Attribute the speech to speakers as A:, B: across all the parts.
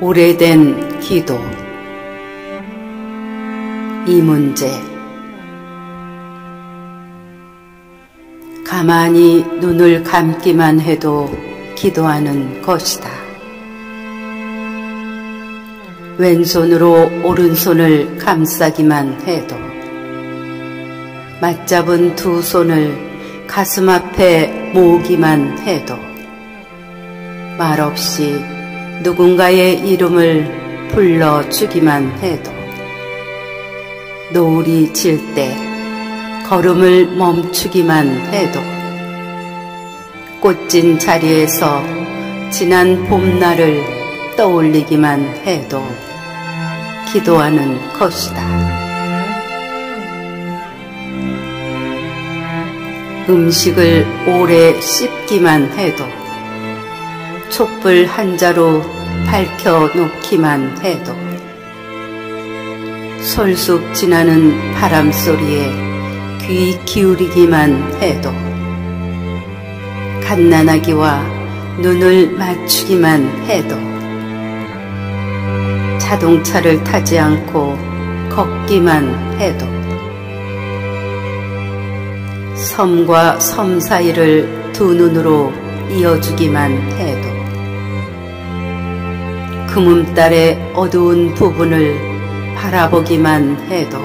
A: 오래된 기도. 이문제. 가만히 눈을 감기만 해도 기도하는 것이다. 왼손으로 오른손을 감싸기만 해도, 맞잡은 두 손을 가슴 앞에 모으기만 해도, 말없이 누군가의 이름을 불러주기만 해도, 노을이 질 때 걸음을 멈추기만 해도, 꽃진 자리에서 지난 봄날을 떠올리기만 해도 기도하는 것이다. 음식을 오래 씹기만 해도, 촛불 한 자루 밝혀놓기만 해도, 솔솔 지나는 바람소리에 귀 기울이기만 해도, 갓난아기와 눈을 맞추기만 해도, 자동차를 타지 않고 걷기만 해도, 섬과 섬 사이를 두 눈으로 이어주기만 해도, 금음달의 어두운 부분을 바라보기만 해도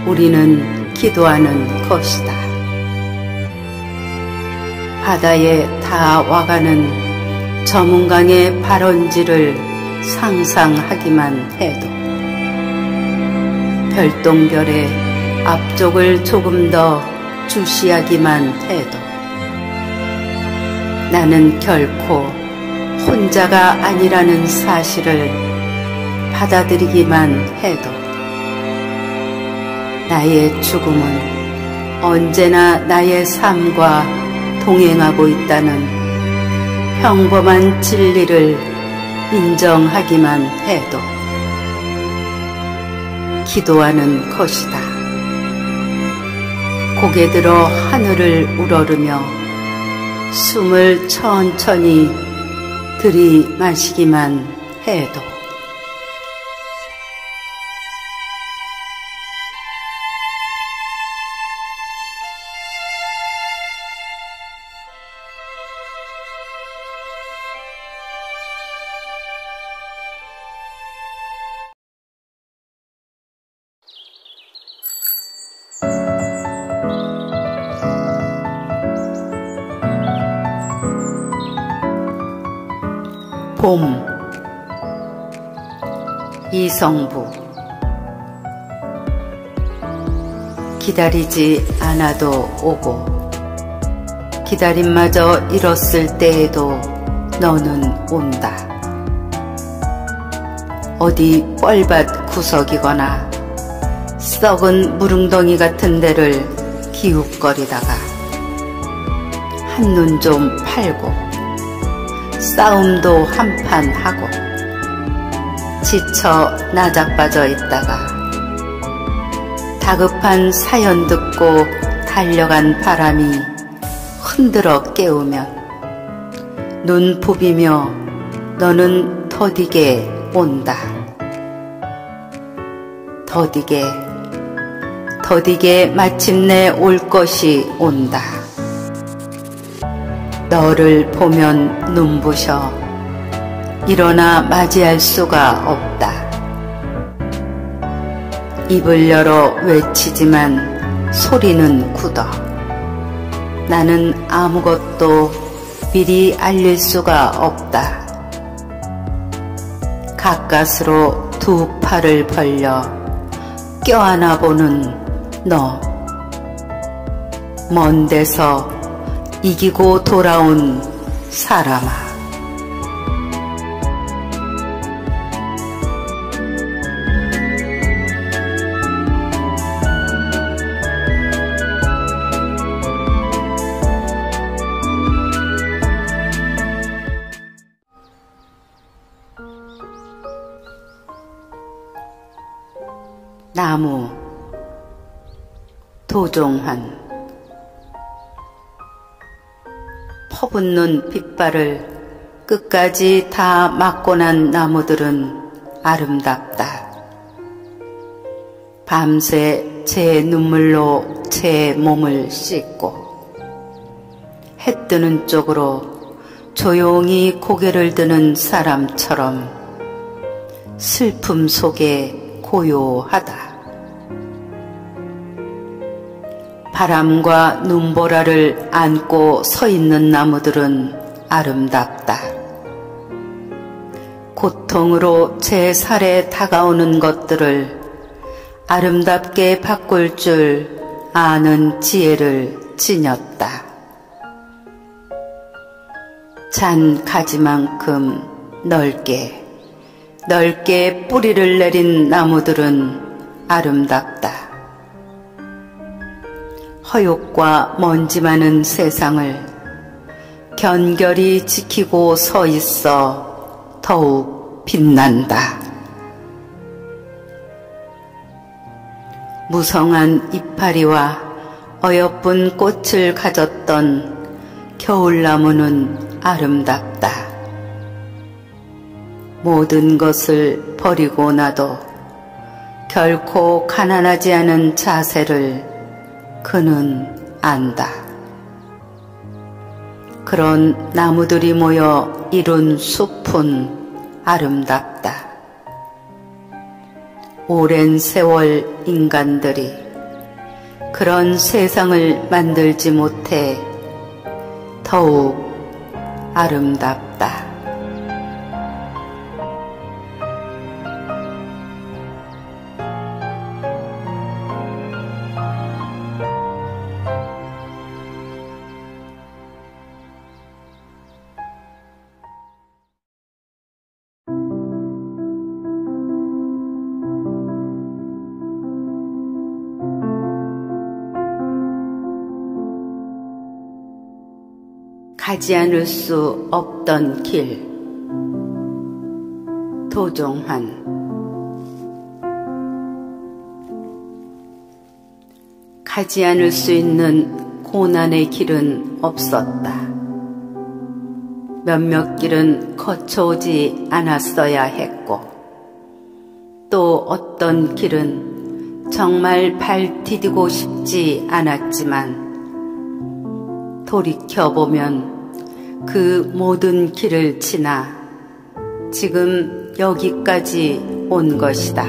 A: 우리는 기도하는 것이다. 바다에 다 와가는 저문강의 발원지를 상상하기만 해도, 별똥별의 앞쪽을 조금 더 주시하기만 해도, 나는 결코 혼자가 아니라는 사실을 받아들이기만 해도, 나의 죽음은 언제나 나의 삶과 동행하고 있다는 평범한 진리를 인정하기만 해도 기도하는 것이다. 고개 들어 하늘을 우러르며 숨을 천천히 들이마시기만 해도. 봄. 이성부. 기다리지 않아도 오고, 기다림마저 잃었을 때에도 너는 온다. 어디 뻘밭 구석이거나 썩은 무릉덩이 같은 데를 기웃거리다가 한눈 좀 팔고 싸움도 한판 하고 지쳐 나자빠져 있다가 다급한 사연 듣고 달려간 바람이 흔들어 깨우면 눈 부비며 너는 더디게 온다. 더디게 마침내 올 것이 온다. 너를 보면 눈부셔 일어나 맞이할 수가 없다. 입을 열어 외치지만 소리는 굳어 나는 아무것도 미리 알릴 수가 없다. 가까스로 두 팔을 벌려 껴안아 보는 너, 먼 데서 이기고 돌아온 사람아. 나무. 도종환. 퍼붓는 빗발을 끝까지 다 맞고 난 나무들은 아름답다. 밤새 제 눈물로 제 몸을 씻고 해 뜨는 쪽으로 조용히 고개를 드는 사람처럼 슬픔 속에 고요하다. 바람과 눈보라를 안고 서 있는 나무들은 아름답다. 고통으로 제 살에 다가오는 것들을 아름답게 바꿀 줄 아는 지혜를 지녔다. 잔 가지만큼 넓게 뿌리를 내린 나무들은 아름답다. 허욕과 먼지 많은 세상을 견결히 지키고 서 있어 더욱 빛난다. 무성한 이파리와 어여쁜 꽃을 가졌던 겨울나무는 아름답다. 모든 것을 버리고 나도 결코 가난하지 않은 자세를 그는 안다. 그런 나무들이 모여 이룬 숲은 아름답다. 오랜 세월 인간들이 그런 세상을 만들지 못해 더욱 아름답다. 가지 않을 수 없던 길. 도종환. 가지 않을 수 있는 고난의 길은 없었다. 몇몇 길은 거쳐오지 않았어야 했고, 또 어떤 길은 정말 발 디디고 싶지 않았지만 돌이켜보면 그 모든 길을 지나 지금 여기까지 온 것이다.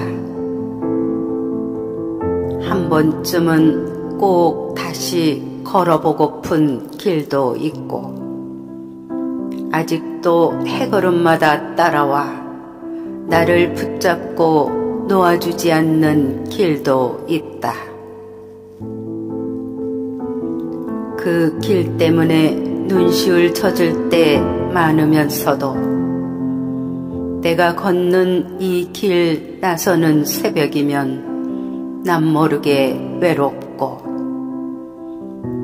A: 한 번쯤은 꼭 다시 걸어보고픈 길도 있고, 아직도 해걸음마다 따라와 나를 붙잡고 놓아주지 않는 길도 있다. 그 길 때문에 눈시울 젖을 때 많으면서도 내가 걷는 이 길 나서는 새벽이면 남 모르게 외롭고,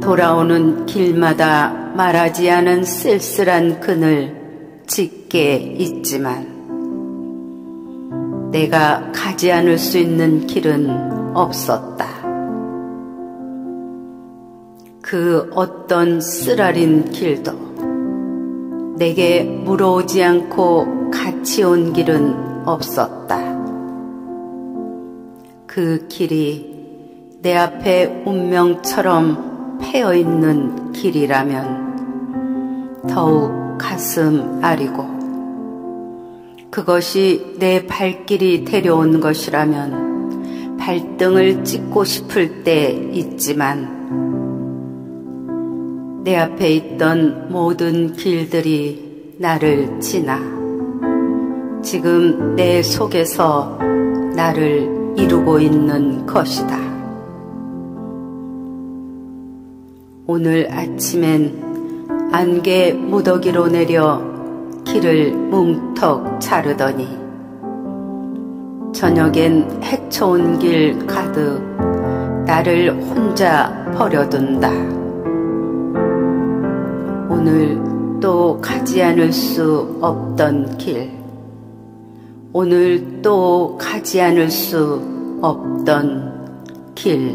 A: 돌아오는 길마다 말하지 않은 쓸쓸한 그늘 짙게 있지만 내가 가지 않을 수 있는 길은 없었다. 그 어떤 쓰라린 길도 내게 물어오지 않고 같이 온 길은 없었다. 그 길이 내 앞에 운명처럼 패여있는 길이라면 더욱 가슴 아리고, 그것이 내 발길이 데려온 것이라면 발등을 찍고 싶을 때 있지만, 내 앞에 있던 모든 길들이 나를 지나 지금 내 속에서 나를 이루고 있는 것이다. 오늘 아침엔 안개 무더기로 내려 길을 뭉턱 자르더니 저녁엔 헤쳐온 길 가득 나를 혼자 버려둔다. 오늘 또 가지 않을 수 없던 길, 오늘 또 가지 않을 수 없던 길.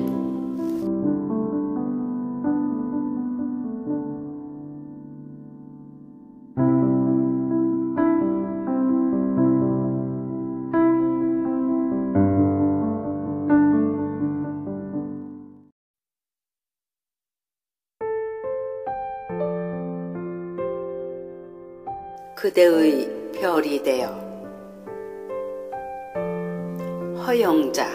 A: 그대의 별이 되어 허영자.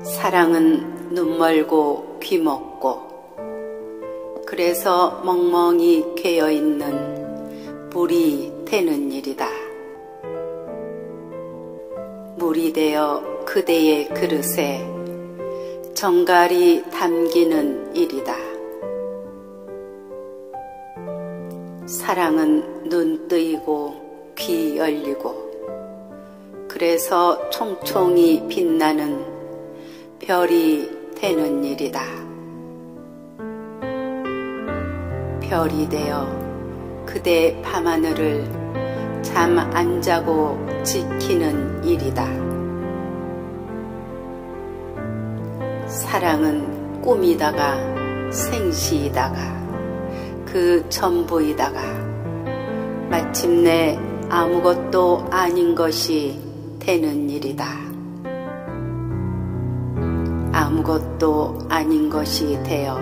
A: 사랑은 눈 멀고 귀 먹고 그래서 멍멍이 괴어있는 물이 되는 일이다. 물이 되어 그대의 그릇에 정갈이 담기는 일이다. 사랑은 눈 뜨이고 귀 열리고 그래서 총총히 빛나는 별이 되는 일이다. 별이 되어 그대 밤하늘을 잠 안 자고 지키는 일이다. 사랑은 꿈이다가 생시이다가 그 전부이다가 마침내 아무것도 아닌 것이 되는 일이다. 아무것도 아닌 것이 되어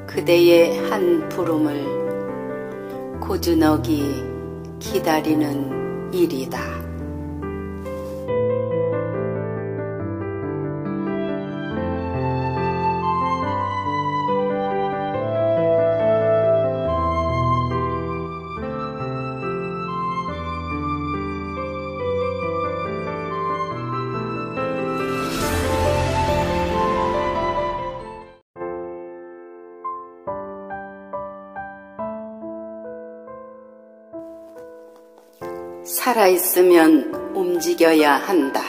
A: 그대의 한 부름을 고즈넉이 기다리는 일이다. 살아있으면 움직여야 한다.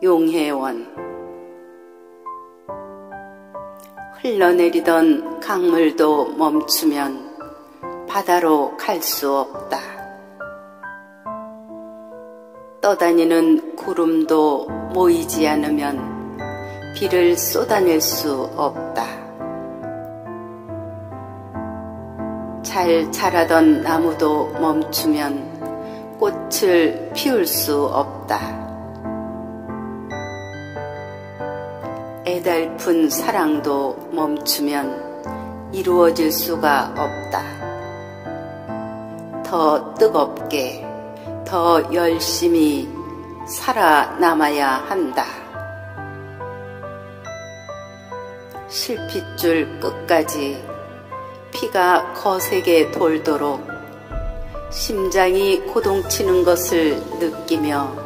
A: 용혜원. 흘러내리던 강물도 멈추면 바다로 갈 수 없다. 떠다니는 구름도 모이지 않으면 비를 쏟아낼 수 없다. 잘 자라던 나무도 멈추면 꽃을 피울 수 없다. 애달픈 사랑도 멈추면 이루어질 수가 없다. 더 뜨겁게, 더 열심히 살아남아야 한다. 실핏줄 끝까지 피가 거세게 돌도록 심장이 고동치는 것을 느끼며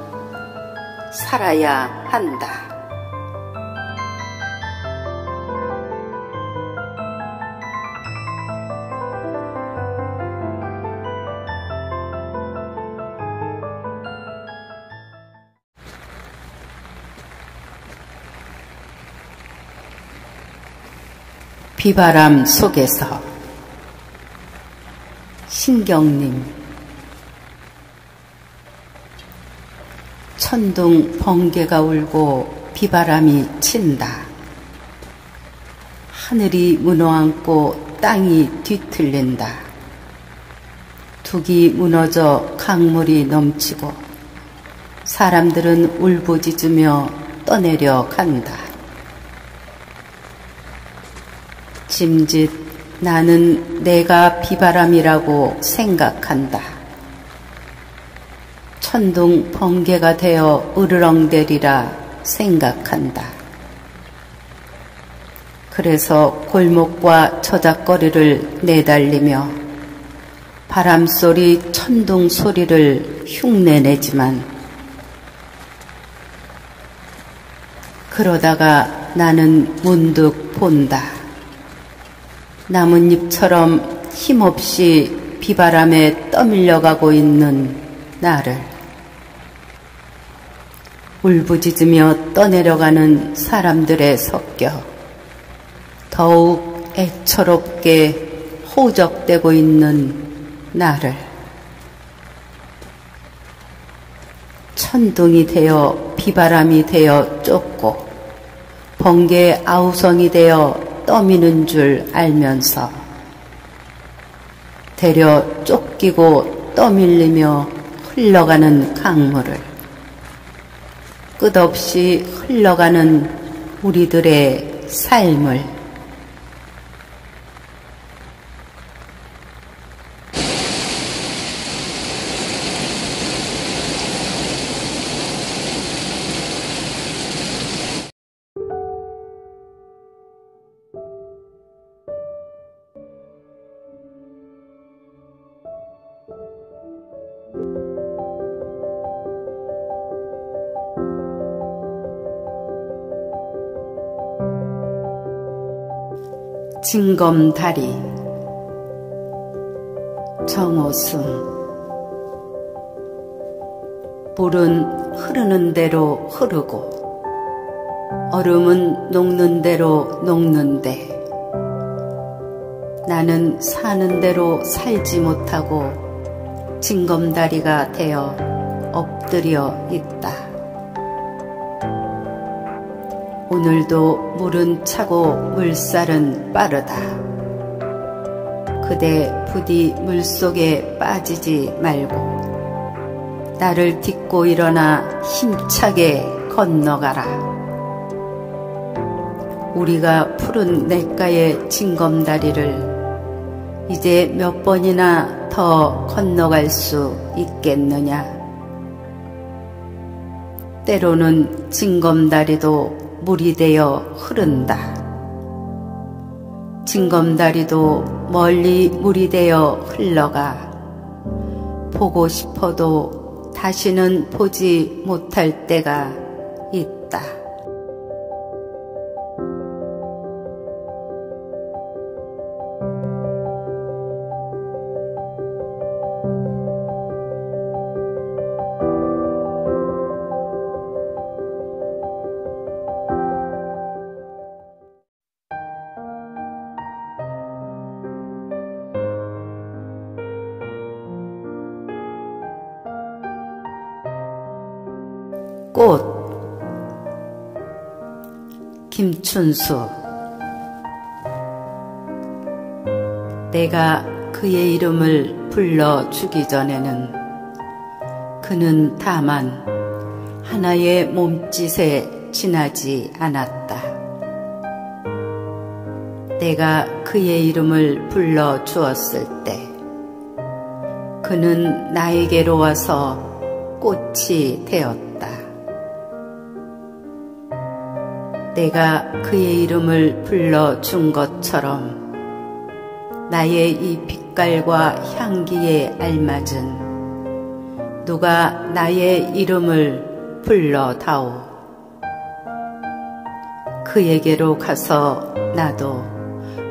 A: 살아야 한다. 비바람 속에서. 신경님. 천둥 번개가 울고 비바람이 친다. 하늘이 무너앉고 땅이 뒤틀린다. 둑이 무너져 강물이 넘치고 사람들은 울부짖으며 떠내려 간다. 짐짓 나는 내가 비바람이라고 생각한다. 천둥 번개가 되어 으르렁대리라 생각한다. 그래서 골목과 저작거리를 내달리며 바람소리 천둥 소리를 흉내내지만 그러다가 나는 문득 본다. 나뭇잎처럼 힘없이 비바람에 떠밀려가고 있는 나를. 울부짖으며 떠내려가는 사람들에 섞여 더욱 애처롭게 호적되고 있는 나를. 천둥이 되어 비바람이 되어 쫓고 번개 아우성이 되어 떠미는 줄 알면서 되려 쫓기고 떠밀리며 흘러가는 강물을, 끝없이 흘러가는 우리들의 삶을 징검다리. 정오승. 물은 흐르는 대로 흐르고 얼음은 녹는 대로 녹는데 나는 사는 대로 살지 못하고 징검다리가 되어 엎드려 있다. 오늘도 물은 차고 물살은 빠르다. 그대 부디 물속에 빠지지 말고 나를 딛고 일어나 힘차게 건너가라. 우리가 푸른 냇가의 징검다리를 이제 몇 번이나 더 건너갈 수 있겠느냐. 때로는 징검다리도 물이 되어 흐른다. 징검다리도 멀리 물이 되어 흘러가 보고 싶어도 다시는 보지 못할 때가 있다. 꽃. 김춘수. 내가 그의 이름을 불러주기 전에는 그는 다만 하나의 몸짓에 지나지 않았다. 내가 그의 이름을 불러주었을 때 그는 나에게로 와서 꽃이 되었다. 내가 그의 이름을 불러준 것처럼 나의 이 빛깔과 향기에 알맞은 누가 나의 이름을 불러다오. 그에게로 가서 나도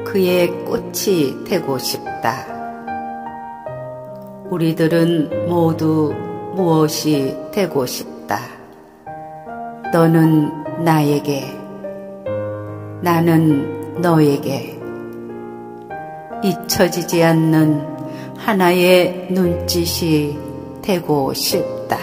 A: 그의 꽃이 되고 싶다. 우리들은 모두 무엇이 되고 싶다. 너는 나에게, 나는 너에게 잊혀지지 않는 하나의 눈짓이 되고 싶다.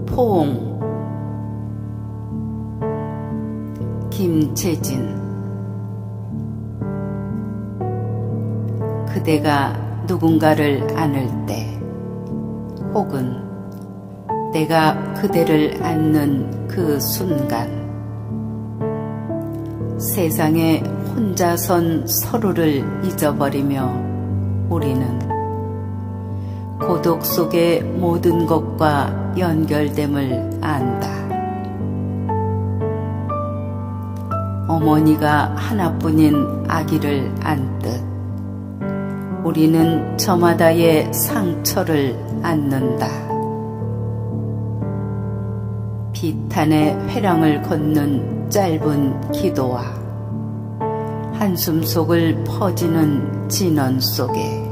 A: 포옹. 김재진. 그대가 누군가를 안을 때 혹은 내가 그대를 안는 그 순간 세상에 혼자선 서로를 잊어버리며 우리는 고독 속의 모든 것과 연결됨을 안다. 어머니가 하나뿐인 아기를 안듯 우리는 저마다의 상처를 안는다. 비탄의 회랑을 걷는 짧은 기도와 한숨 속을 퍼지는 진원 속에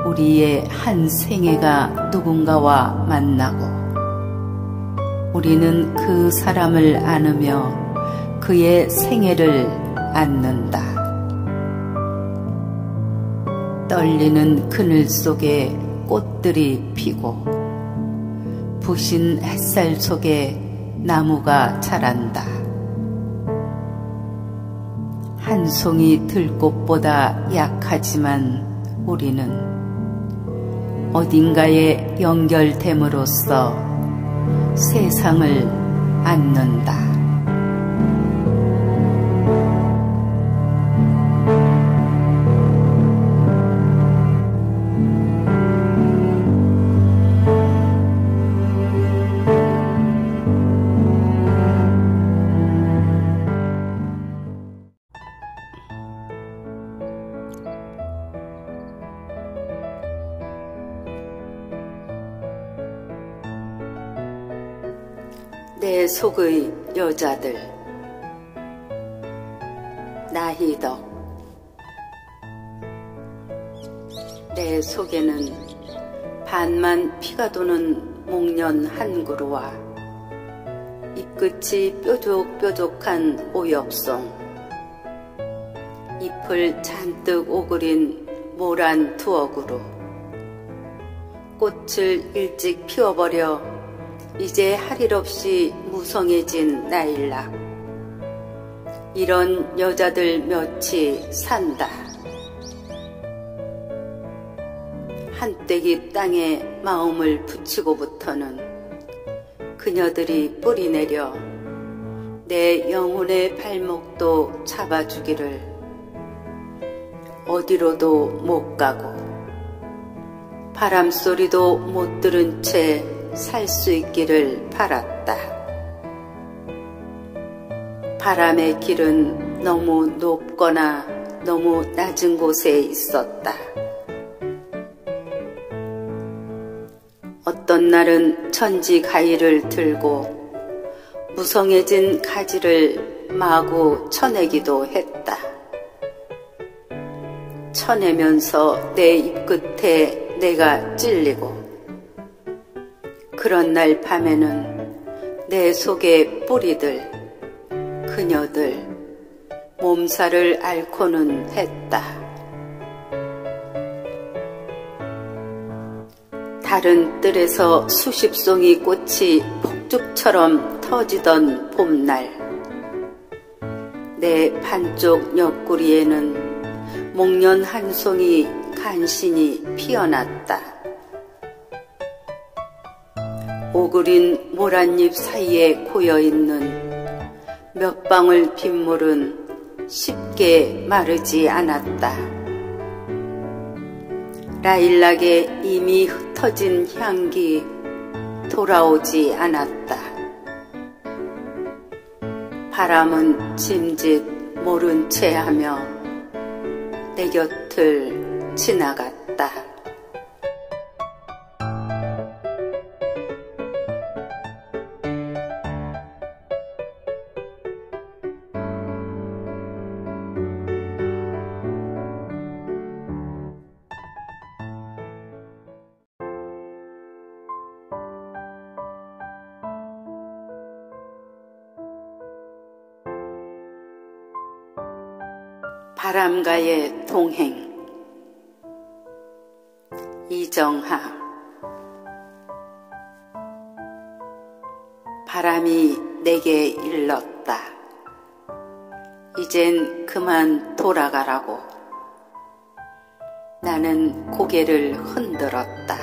A: 우리의 한 생애가 누군가와 만나고 우리는 그 사람을 안으며 그의 생애를 안는다. 떨리는 그늘 속에 꽃들이 피고 부신 햇살 속에 나무가 자란다. 한 송이 들꽃보다 약하지만 우리는 어딘가에 연결됨으로써 세상을 안는다. 내 속의 여자들. 나희덕. 내 속에는 반만 피가 도는 목련 한 그루와 잎끝이 뾰족뾰족한 오엽송, 잎을 잔뜩 오그린 모란 두억으로 꽃을 일찍 피워버려 이제 할 일 없이 무성해진 나일락. 이런 여자들 몇이 산다. 한때기 땅에 마음을 붙이고부터는 그녀들이 뿌리내려 내 영혼의 발목도 잡아주기를 어디로도 못 가고 바람소리도 못 들은 채 살 수 있기를 바랐다. 바람의 길은 너무 높거나 너무 낮은 곳에 있었다. 어떤 날은 천지 가위를 들고 무성해진 가지를 마구 쳐내기도 했다. 쳐내면서 내 입끝에 내가 찔리고, 그런 날 밤에는 내 속의 뿌리들, 그녀들 몸살을 앓고는 했다. 다른 뜰에서 수십 송이 꽃이 폭죽처럼 터지던 봄날, 내 반쪽 옆구리에는 목련 한 송이 간신히 피어났다. 오그린 모란잎 사이에 고여있는 몇 방울 빗물은 쉽게 마르지 않았다. 라일락의 이미 흩어진 향기 돌아오지 않았다. 바람은 짐짓 모른 채 하며 내 곁을 지나갔다. 바람과의 동행. 이정하. 바람이 내게 일렀다. 이젠 그만 돌아가라고. 나는 고개를 흔들었다.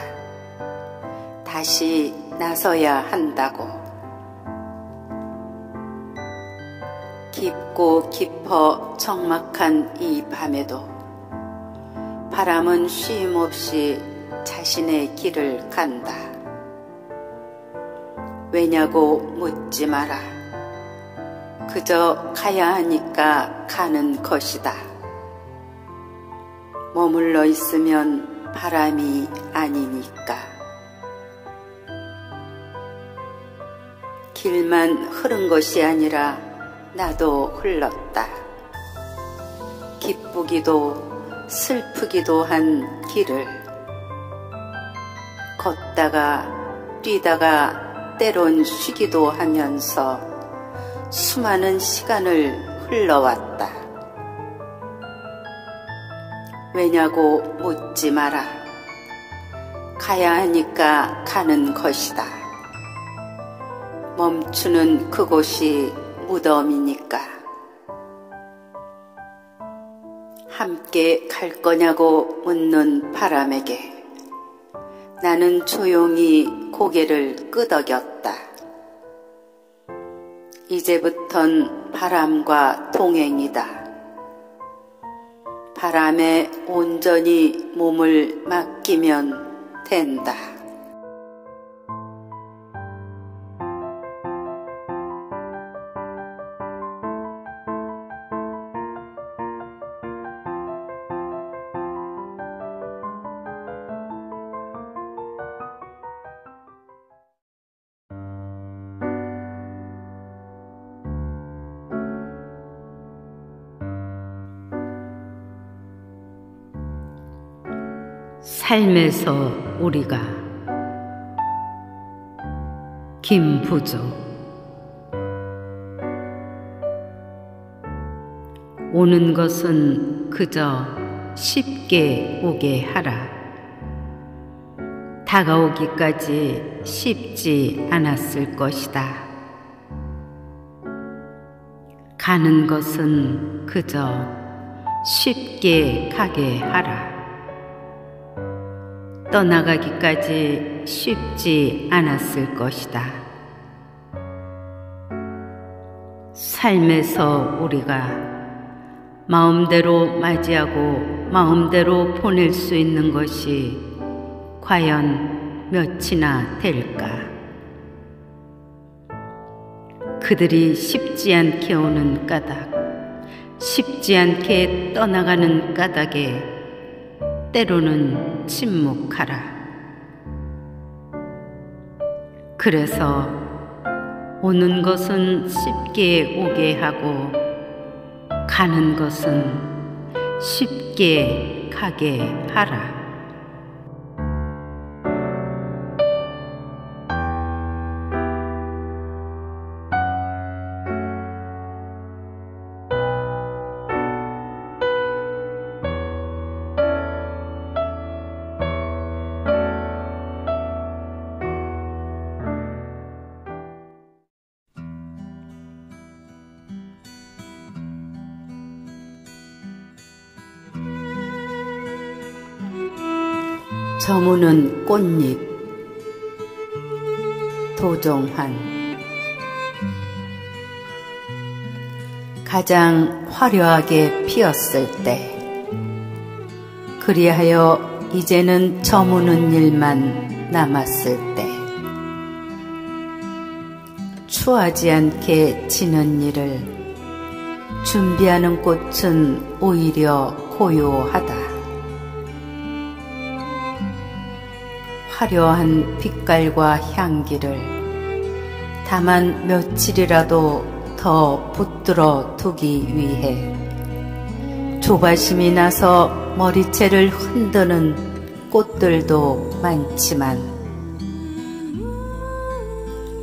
A: 다시 나서야 한다고. 깊고 깊어 적막한 이 밤에도 바람은 쉼없이 자신의 길을 간다. 왜냐고 묻지 마라. 그저 가야 하니까 가는 것이다. 머물러 있으면 바람이 아니니까. 길만 흐른 것이 아니라 나도 흘렀다. 기쁘기도 슬프기도 한 길을 걷다가 뛰다가 때론 쉬기도 하면서 수많은 시간을 흘러왔다. 왜냐고 묻지 마라. 가야 하니까 가는 것이다. 멈추는 그곳이 무덤이니까. 함께 갈 거냐고 묻는 바람에게 나는 조용히 고개를 끄덕였다. 이제부턴 바람과 동행이다. 바람에 온전히 몸을 맡기면 된다. 삶에서 우리가 김부조. 오는 것은 그저 쉽게 오게 하라. 다가오기까지 쉽지 않았을 것이다. 가는 것은 그저 쉽게 가게 하라. 떠나가기까지 쉽지 않았을 것이다. 삶에서 우리가 마음대로 맞이하고 마음대로 보낼 수 있는 것이 과연 몇이나 될까? 그들이 쉽지 않게 오는 까닭, 쉽지 않게 떠나가는 까닭에 때로는 침묵하라. 그래서 오는 것은 쉽게 오게 하고 가는 것은 쉽게 가게 하라. 저무는 꽃잎. 도종환. 가장 화려하게 피었을 때, 그리하여 이제는 저무는 일만 남았을 때, 추하지 않게 지는 일을 준비하는 꽃은 오히려 고요하다. 화려한 빛깔과 향기를 다만 며칠이라도 더 붙들어 두기 위해 조바심이 나서 머리채를 흔드는 꽃들도 많지만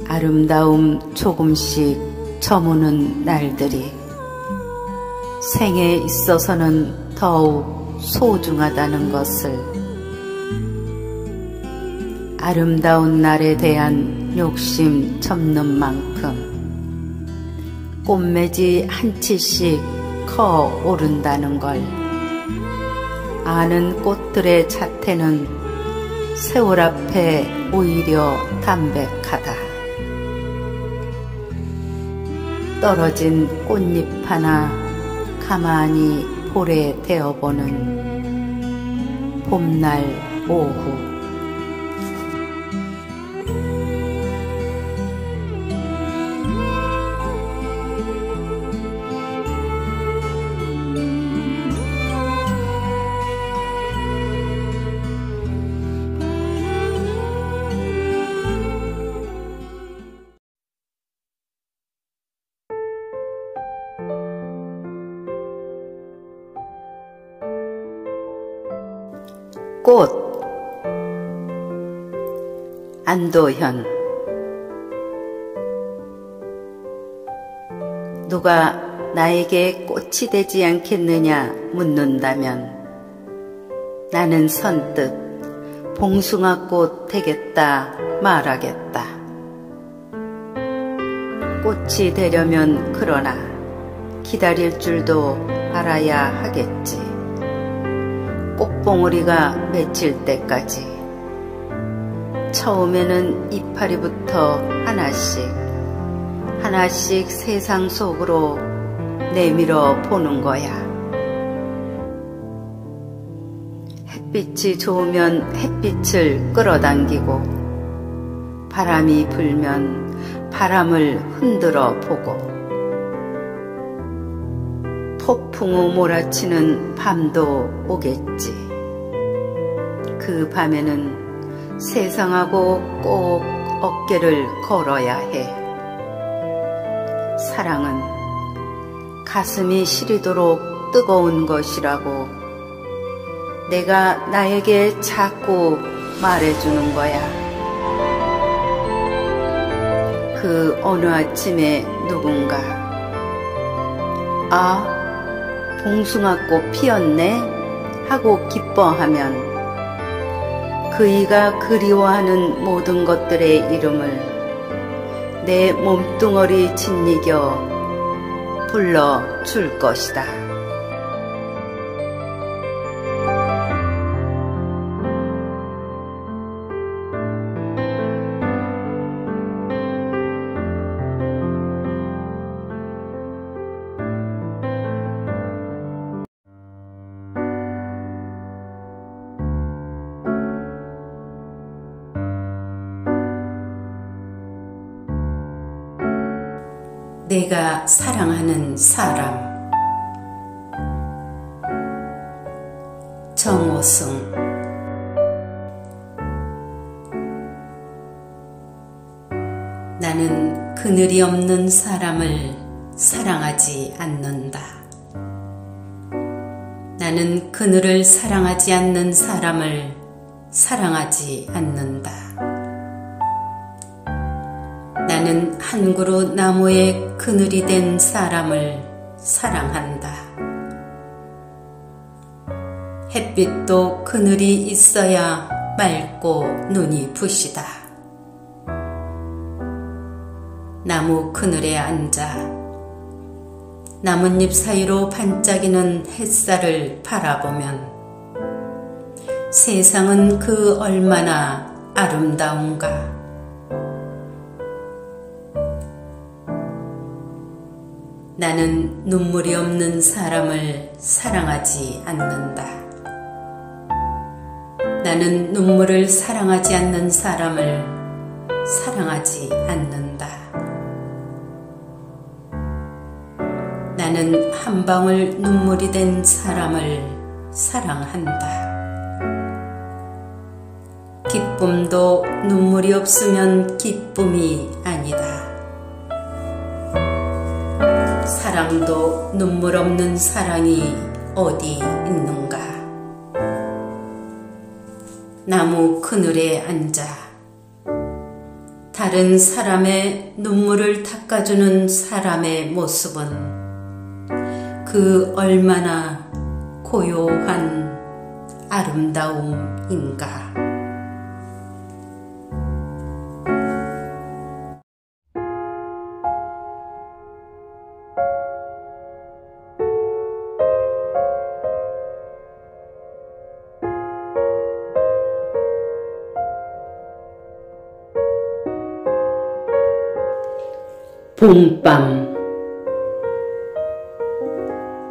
A: 아름다움 조금씩 저무는 날들이 생에 있어서는 더욱 소중하다는 것을, 아름다운 날에 대한 욕심 접는 만큼 꽃매지 한 치씩 커 오른다는 걸 아는 꽃들의 자태는 세월 앞에 오히려 담백하다. 떨어진 꽃잎 하나 가만히 볼에 대어보는 봄날 오후. 꽃. 안도현. 누가 나에게 꽃이 되지 않겠느냐 묻는다면 나는 선뜻 봉숭아꽃 되겠다 말하겠다. 꽃이 되려면 그러나 기다릴 줄도 알아야 하겠지. 꽃봉오리가 맺힐 때까지 처음에는 이파리부터 하나씩 하나씩 세상 속으로 내밀어 보는 거야. 햇빛이 좋으면 햇빛을 끌어당기고 바람이 불면 바람을 흔들어 보고 폭풍우 몰아치는 밤도 오겠지. 그 밤에는 세상하고 꼭 어깨를 걸어야 해. 사랑은 가슴이 시리도록 뜨거운 것이라고 내가 나에게 자꾸 말해주는 거야. 그 어느 아침에 누군가 아, 봉숭아꽃 피었네 하고 기뻐하면 그이가 그리워하는 모든 것들의 이름을 내 몸뚱어리 짓이겨 불러줄 것이다. 내가 사랑하는 사람. 정오승. 나는 그늘이 없는 사람을 사랑하지 않는다. 나는 그늘을 사랑하지 않는 사람을 사랑하지 않는다. 나는 한 그루 나무에 그늘이 된 사람을 사랑한다. 햇빛도 그늘이 있어야 맑고 눈이 부시다. 나무 그늘에 앉아 나뭇잎 사이로 반짝이는 햇살을 바라보면 세상은 그 얼마나 아름다운가. 나는 눈물이 없는 사람을 사랑하지 않는다. 나는 눈물을 사랑하지 않는 사람을 사랑하지 않는다. 나는 한 방울 눈물이 된 사람을 사랑한다. 기쁨도 눈물이 없으면 기쁨이 아니다. 사랑도 눈물 없는 사랑이 어디 있는가. 나무 그늘에 앉아 다른 사람의 눈물을 닦아주는 사람의 모습은 그 얼마나 고요한 아름다움인가. 봄밤.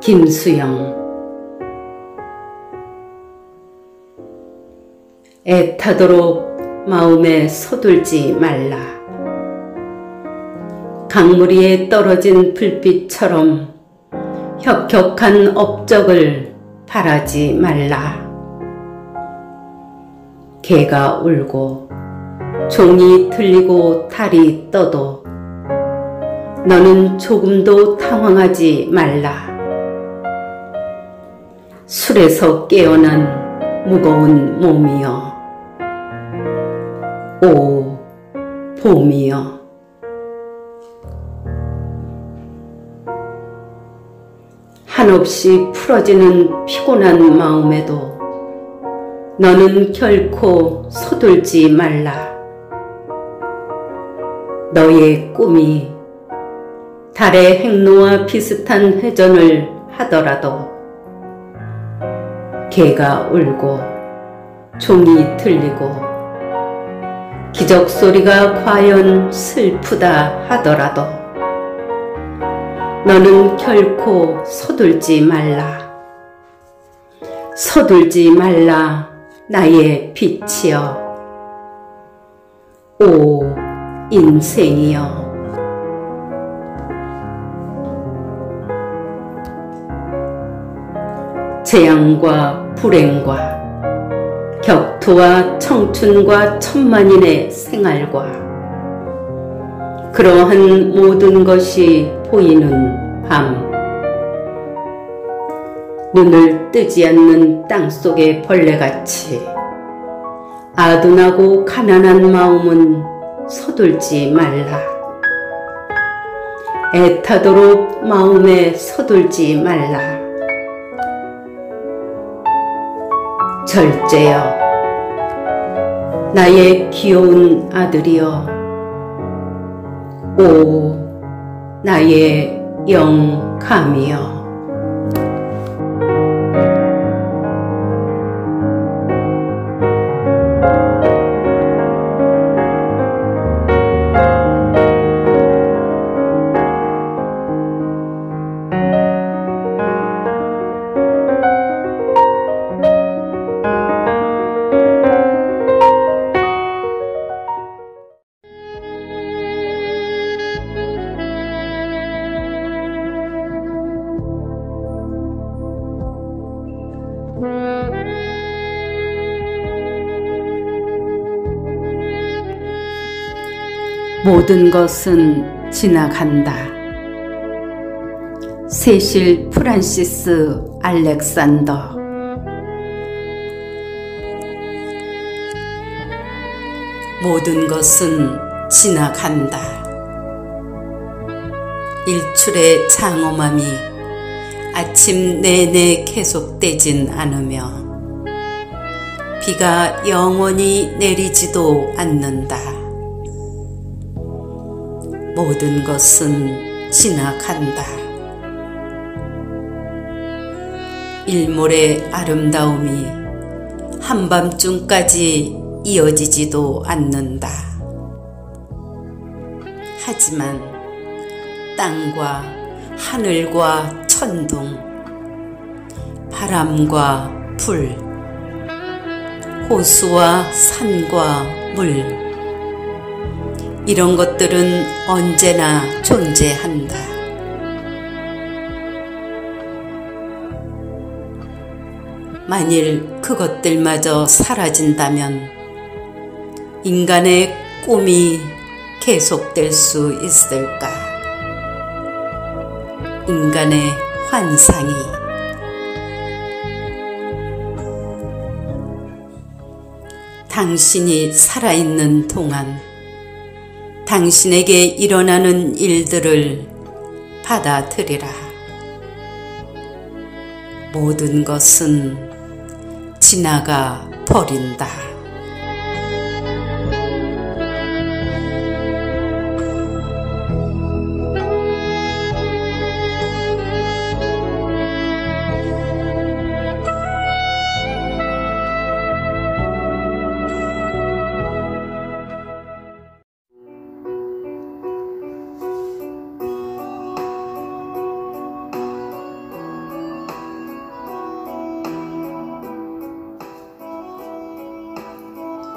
A: 김수영. 애타도록 마음에 서둘지 말라. 강물 위에 떨어진 불빛처럼 혁혁한 업적을 바라지 말라. 개가 울고 종이 틀리고 달이 떠도 너는 조금도 당황하지 말라. 술에서 깨어난 무거운 몸이여, 오 봄이여. 한없이 풀어지는 피곤한 마음에도 너는 결코 서둘지 말라. 너의 꿈이 달의 행로와 비슷한 회전을 하더라도 개가 울고 종이 틀리고 기적 소리가 과연 슬프다 하더라도 너는 결코 서둘지 말라. 서둘지 말라 나의 빛이여, 오 인생이여. 재앙과 불행과 격투와 청춘과 천만인의 생활과 그러한 모든 것이 보이는 밤, 눈을 뜨지 않는 땅속의 벌레같이 아둔하고 가난한 마음은 서둘지 말라. 애타도록 마음에 서둘지 말라. 절제여, 나의 귀여운 아들이여, 오 나의 영감이여. 모든 것은 지나간다. 세실 프란시스 알렉산더. 모든 것은 지나간다. 일출의 장엄함이 아침 내내 계속되진 않으며 비가 영원히 내리지도 않는다. 모든 것은 지나간다. 일몰의 아름다움이 한밤중까지 이어지지도 않는다. 하지만 땅과 하늘과 천둥, 바람과 불, 호수와 산과 물, 이런 것들은 언제나 존재한다. 만일 그것들마저 사라진다면 인간의 꿈이 계속될 수 있을까? 인간의 환상이. 당신이 살아있는 동안 당신에게 일어나는 일들을 받아들이라. 모든 것은 지나가 버린다.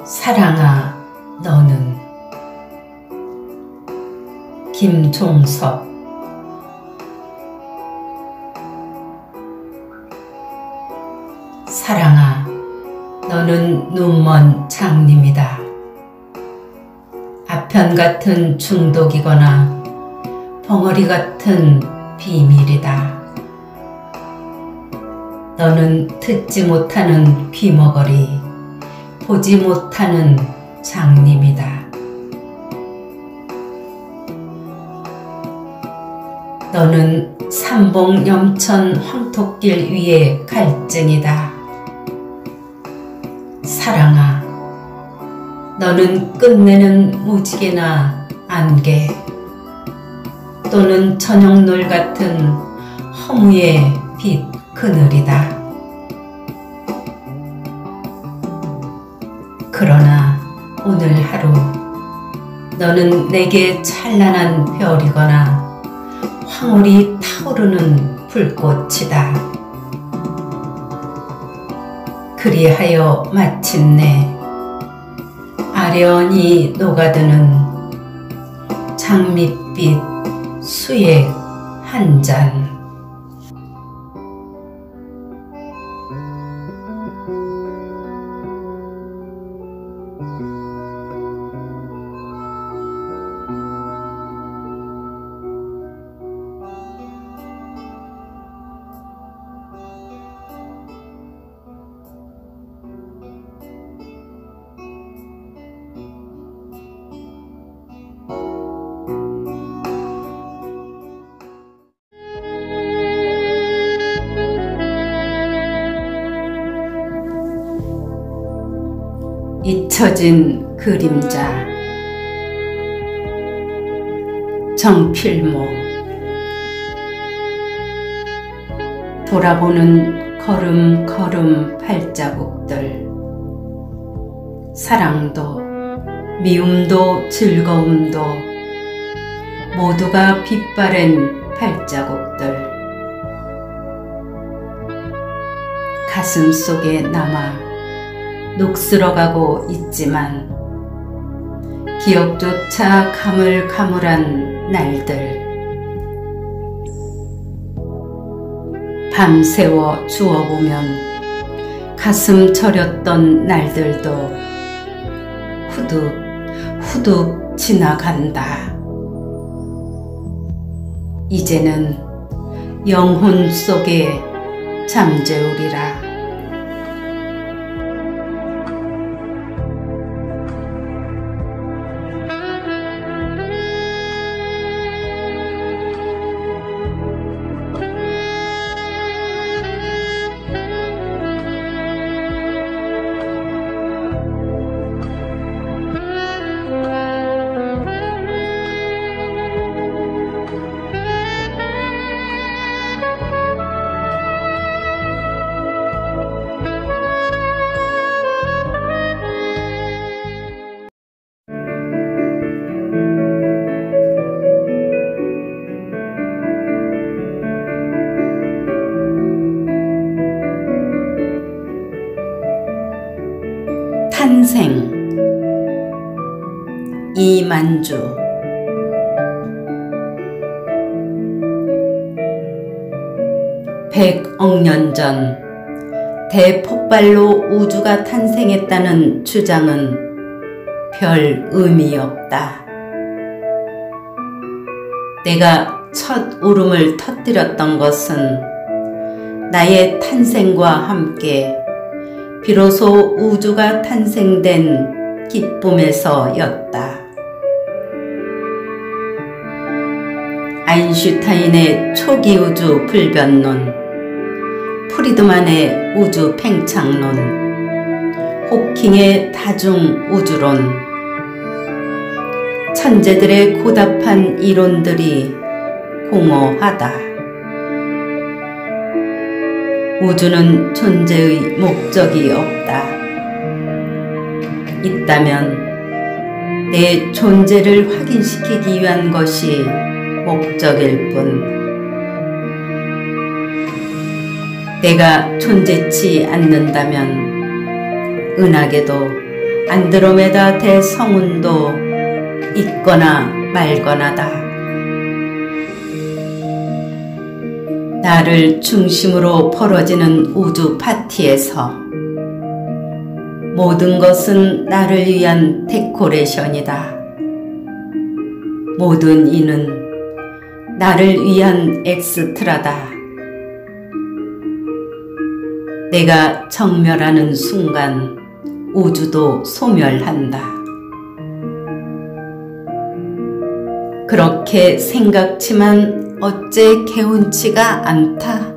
A: 사랑아, 너는. 김종섭. 사랑아, 너는 눈먼 장님이다. 아편 같은 중독이거나 벙어리 같은 비밀이다. 너는 듣지 못하는 귀머거리, 보지 못하는 장님이다. 너는 삼봉 염천 황토길 위의 갈증이다. 사랑아, 너는 끝내는 무지개나 안개 또는 저녁놀 같은 허무의 빛 그늘이다. 그러나 오늘 하루 너는 내게 찬란한 별이거나 황홀히 타오르는 불꽃이다. 그리하여 마침내 아련히 녹아드는 장밋빛 수액 한 잔. 잊혀진 그림자 정필모. 돌아보는 걸음걸음 발자국들. 사랑도 미움도 즐거움도 모두가 빛바랜 발자국들. 가슴 속에 남아 녹슬어가고 있지만 기억조차 가물가물한 날들. 밤새워 주워보면 가슴 저렸던 날들도 후둑후둑 지나간다. 이제는 영혼 속에 잠재우리라. 탄생. 이만주. 백억 년 전 대폭발로 우주가 탄생했다는 주장은 별 의미 없다. 내가 첫 울음을 터뜨렸던 것은 나의 탄생과 함께 비로소 우주가 탄생된 기쁨에서였다. 아인슈타인의 초기 우주 불변론, 프리드만의 우주 팽창론, 호킹의 다중 우주론, 천재들의 고답한 이론들이 공허하다. 우주는 존재의 목적이 없다. 있다면 내 존재를 확인시키기 위한 것이 목적일 뿐. 내가 존재치 않는다면 은하계도 안드로메다 대성운도 있거나 말거나다. 나를 중심으로 벌어지는 우주 파티에서 모든 것은 나를 위한 데코레이션이다. 모든 이는 나를 위한 엑스트라다. 내가 정멸하는 순간 우주도 소멸한다. 그렇게 생각지만 어째 개운치가 않다.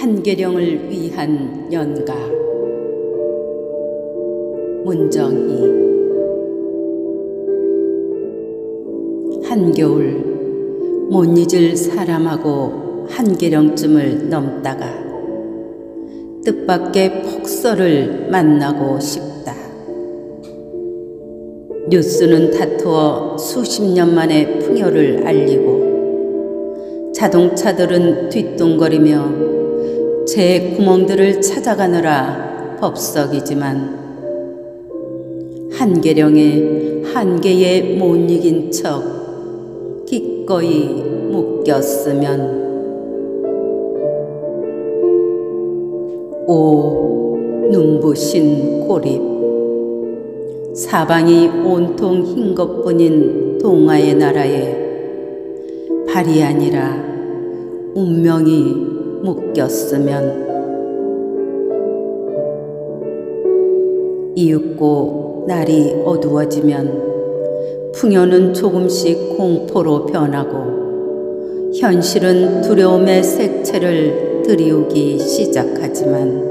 A: 한계령을 위한 연가. 문정희. 한겨울 못 잊을 사람하고 한계령쯤을 넘다가 뜻밖의 폭설을 만나고 싶다. 뉴스는 다투어 수십 년 만에 풍요를 알리고 자동차들은 뒷동거리며 제 구멍들을 찾아가느라 법석이지만 한계령의 한계에 못 이긴 척 기꺼이 묶였으면. 오 눈부신 고립, 사방이 온통 흰 것뿐인 동화의 나라에 발이 아니라 운명이 묶였으면 이윽고 날이 어두워지면 풍요는 조금씩 공포로 변하고 현실은 두려움의 색채를 드리우기 시작하지만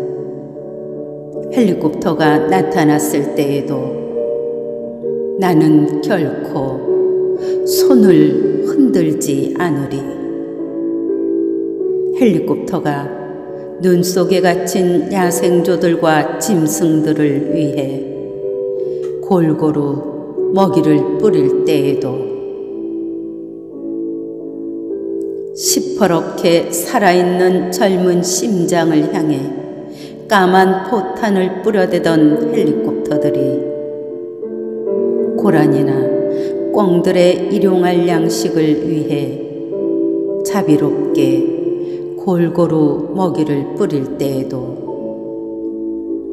A: 헬리콥터가 나타났을 때에도 나는 결코 손을 흔들지 않으리. 헬리콥터가 눈 속에 갇힌 야생조들과 짐승들을 위해 골고루 먹이를 뿌릴 때에도 시퍼렇게 살아있는 젊은 심장을 향해 까만 포탄을 뿌려대던 헬리콥터들이 고라니나 꿩들의 일용할 양식을 위해 자비롭게 골고루 먹이를 뿌릴 때에도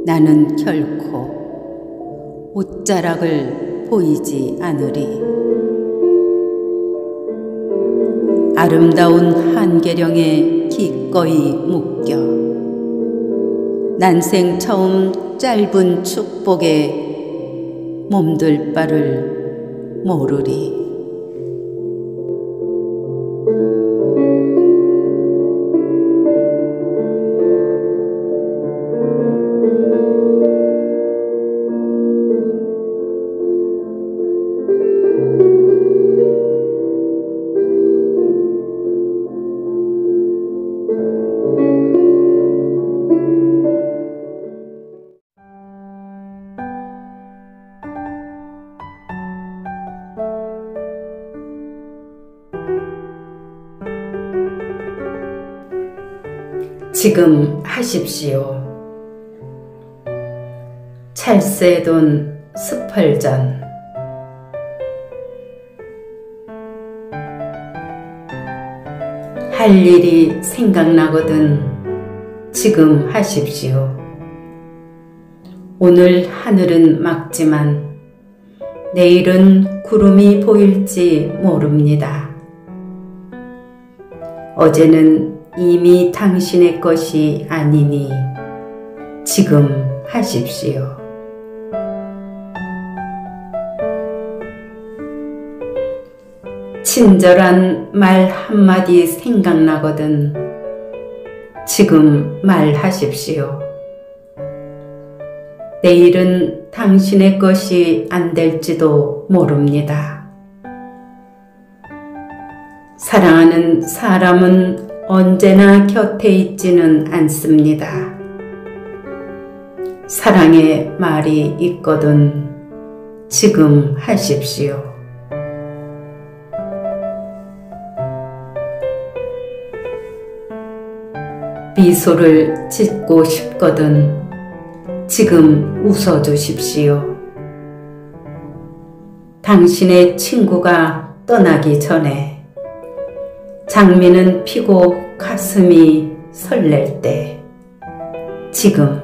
A: 나는 결코 옷자락을 보이지 않으리. 아름다운 한계령에 기꺼이 묶여 난생 처음 짧은 축복에 몸둘 바를 모르리. 지금 하십시오. 찰스에돈 스펄전. 할 일이 생각나거든 지금 하십시오. 오늘 하늘은 맑지만 내일은 구름이 보일지 모릅니다. 어제는 이미 당신의 것이 아니니 지금 하십시오. 친절한 말 한마디 생각나거든 지금 말하십시오. 내일은 당신의 것이 안 될지도 모릅니다. 사랑하는 사람은 언제나 곁에 있지는 않습니다. 사랑의 말이 있거든 지금 하십시오. 미소를 짓고 싶거든 지금 웃어주십시오. 당신의 친구가 떠나기 전에 장미는 피고 가슴이 설렐 때 지금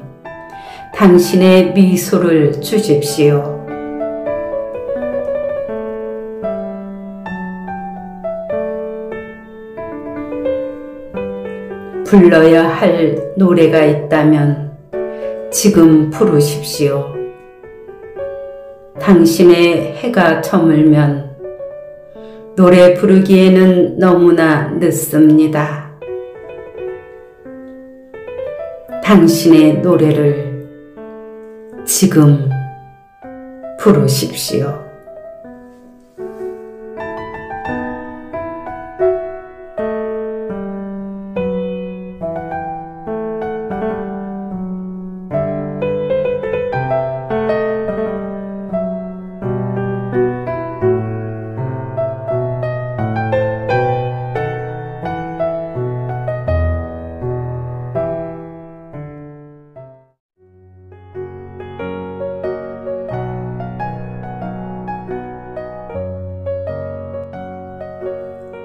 A: 당신의 미소를 주십시오. 불러야 할 노래가 있다면 지금 부르십시오. 당신의 해가 저물면 노래 부르기에는 너무나 늦습니다. 당신의 노래를 지금 부르십시오.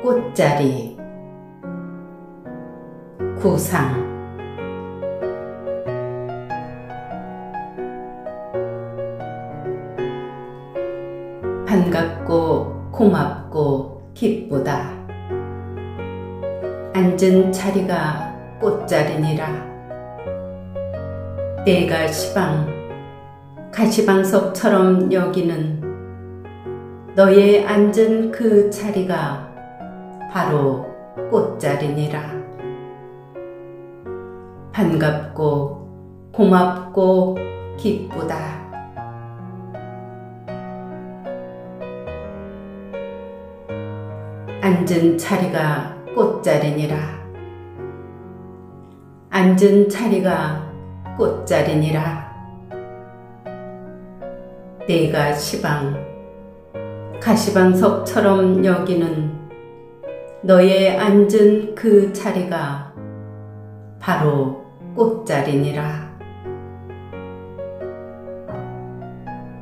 A: 꽃자리 구상. 반갑고 고맙고 기쁘다. 앉은 자리가 꽃자리니라. 내가 시방 가시방석처럼 여기는 너의 앉은 그 자리가 바로 꽃자리니라. 반갑고 고맙고 기쁘다. 앉은 자리가 꽃자리니라. 앉은 자리가 꽃자리니라. 내가 시방 가시방석처럼 여기는 너의 앉은 그 자리가 바로 꽃자리니라.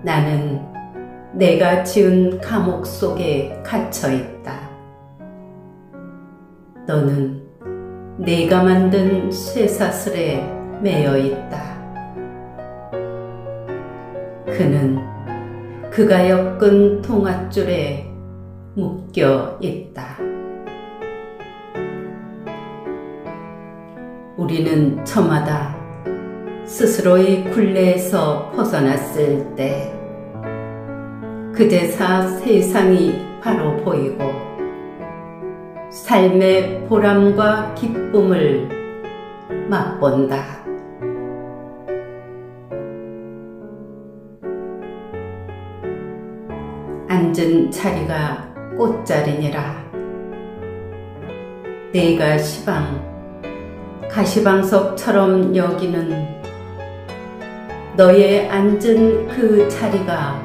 A: 나는 내가 지은 감옥 속에 갇혀 있다. 너는 내가 만든 쇠사슬에 매여 있다. 그는 그가 엮은 동아줄에 묶여 있다. 우리는 저마다 스스로의 굴레에서 벗어났을 때 그제사 세상이 바로 보이고 삶의 보람과 기쁨을 맛본다. 앉은 자리가 꽃자리니라. 내가 시방 가시방석처럼 여기는 너의 앉은 그 자리가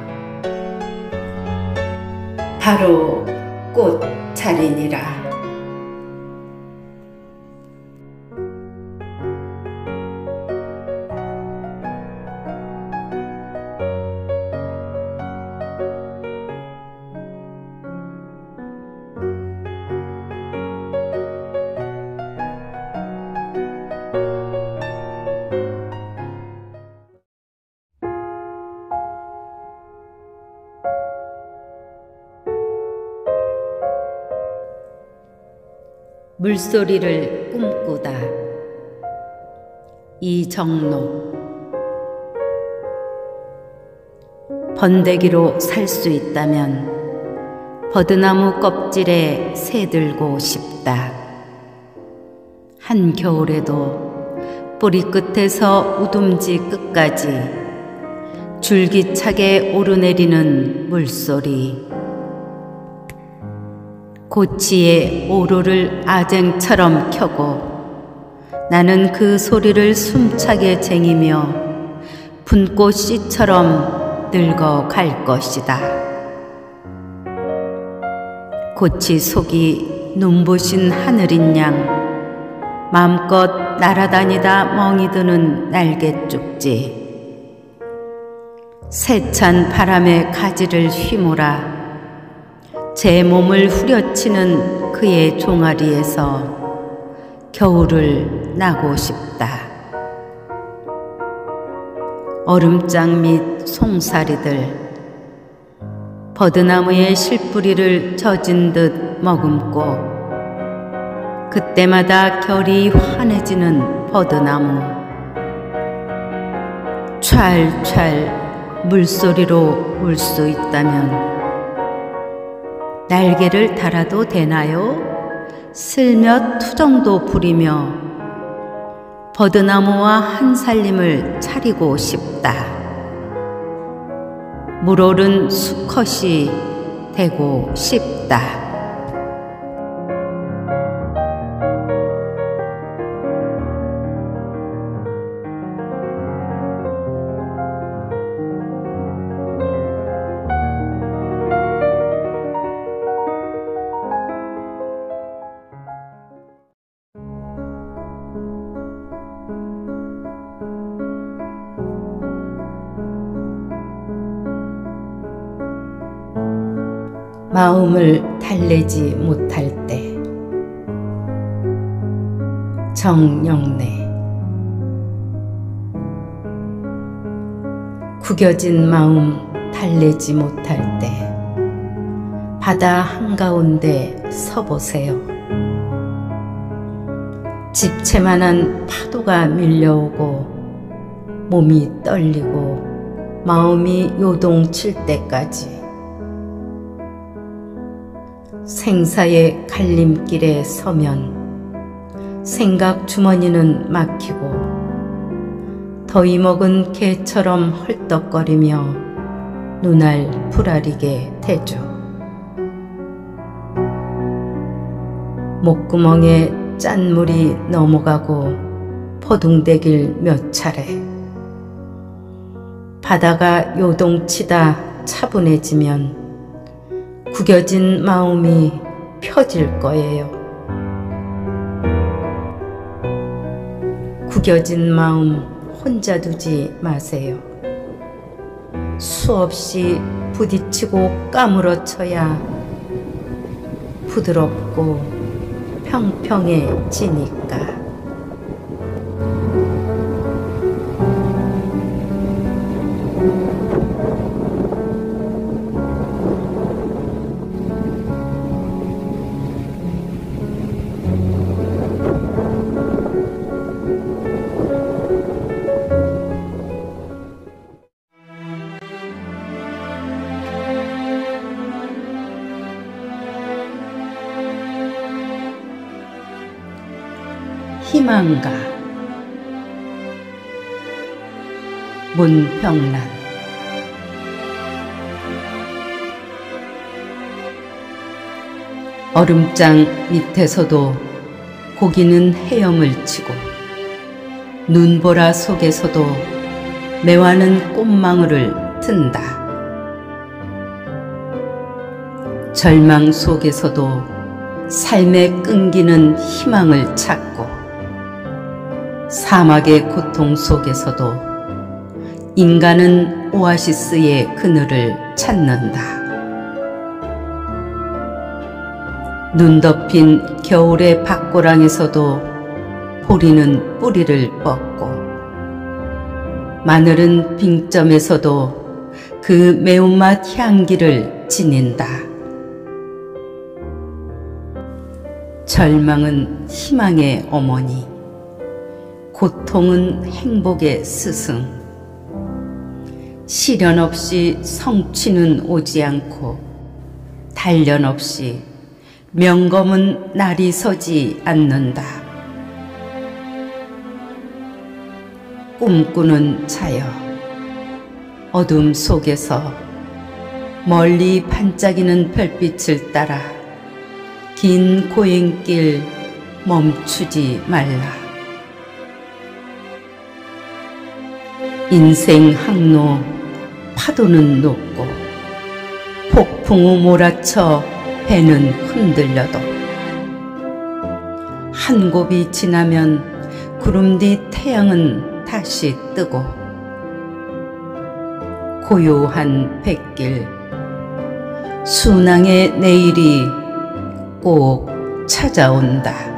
A: 바로 꽃자리니라. 물소리를 꿈꾸다. 이정록. 번데기로 살 수 있다면 버드나무 껍질에 새 들고 싶다. 한겨울에도 뿌리 끝에서 우둠지 끝까지 줄기차게 오르내리는 물소리. 고치의 오로를 아쟁처럼 켜고 나는 그 소리를 숨차게 쟁이며 분꽃씨처럼 늙어갈 것이다. 고치 속이 눈부신 하늘인 양 마음껏 날아다니다 멍이 드는 날갯쪽지. 세찬 바람의 가지를 휘몰아 제 몸을 후려치는 그의 종아리에서 겨울을 나고 싶다. 얼음장 및 송사리들 버드나무의 실뿌리를 젖은 듯 머금고 그때마다 결이 환해지는 버드나무. 찰찰 물소리로 울 수 있다면 날개를 달아도 되나요? 슬며t 투정도 부리며 버드나무와 한 살림을 차리고 싶다. 물오른 수컷이 되고 싶다. 마음을 달래지 못할 때. 정영래. 구겨진 마음 달래지 못할 때 바다 한가운데 서보세요. 집채만한 파도가 밀려오고 몸이 떨리고 마음이 요동칠 때까지 생사의 갈림길에 서면 생각 주머니는 막히고 더위 먹은 개처럼 헐떡거리며 눈알 부라리게 되죠. 목구멍에 짠물이 넘어가고 포둥대길 몇 차례 바다가 요동치다 차분해지면 구겨진 마음이 펴질 거예요. 구겨진 마음 혼자 두지 마세요. 수없이 부딪히고 까무러쳐야 부드럽고 평평해지니까. 희망가 문병란. 얼음장 밑에서도 고기는 헤엄을 치고 눈보라 속에서도 매화는 꽃망울을 튼다. 절망 속에서도 삶에 끈기는 희망을 찾고 사막의 고통 속에서도 인간은 오아시스의 그늘을 찾는다. 눈 덮인 겨울의 밭고랑에서도 보리는 뿌리를 뻗고 마늘은 빙점에서도 그 매운맛 향기를 지닌다. 절망은 희망의 어머니, 고통은 행복의 스승. 시련 없이 성취는 오지 않고 단련 없이 명검은 날이 서지 않는다. 꿈꾸는 자여, 어둠 속에서 멀리 반짝이는 별빛을 따라 긴 고행길 멈추지 말라. 인생 항로 파도는 높고 폭풍우 몰아쳐 배는 흔들려도 한 곱이 지나면 구름 뒤 태양은 다시 뜨고 고요한 뱃길 순항의 내일이 꼭 찾아온다.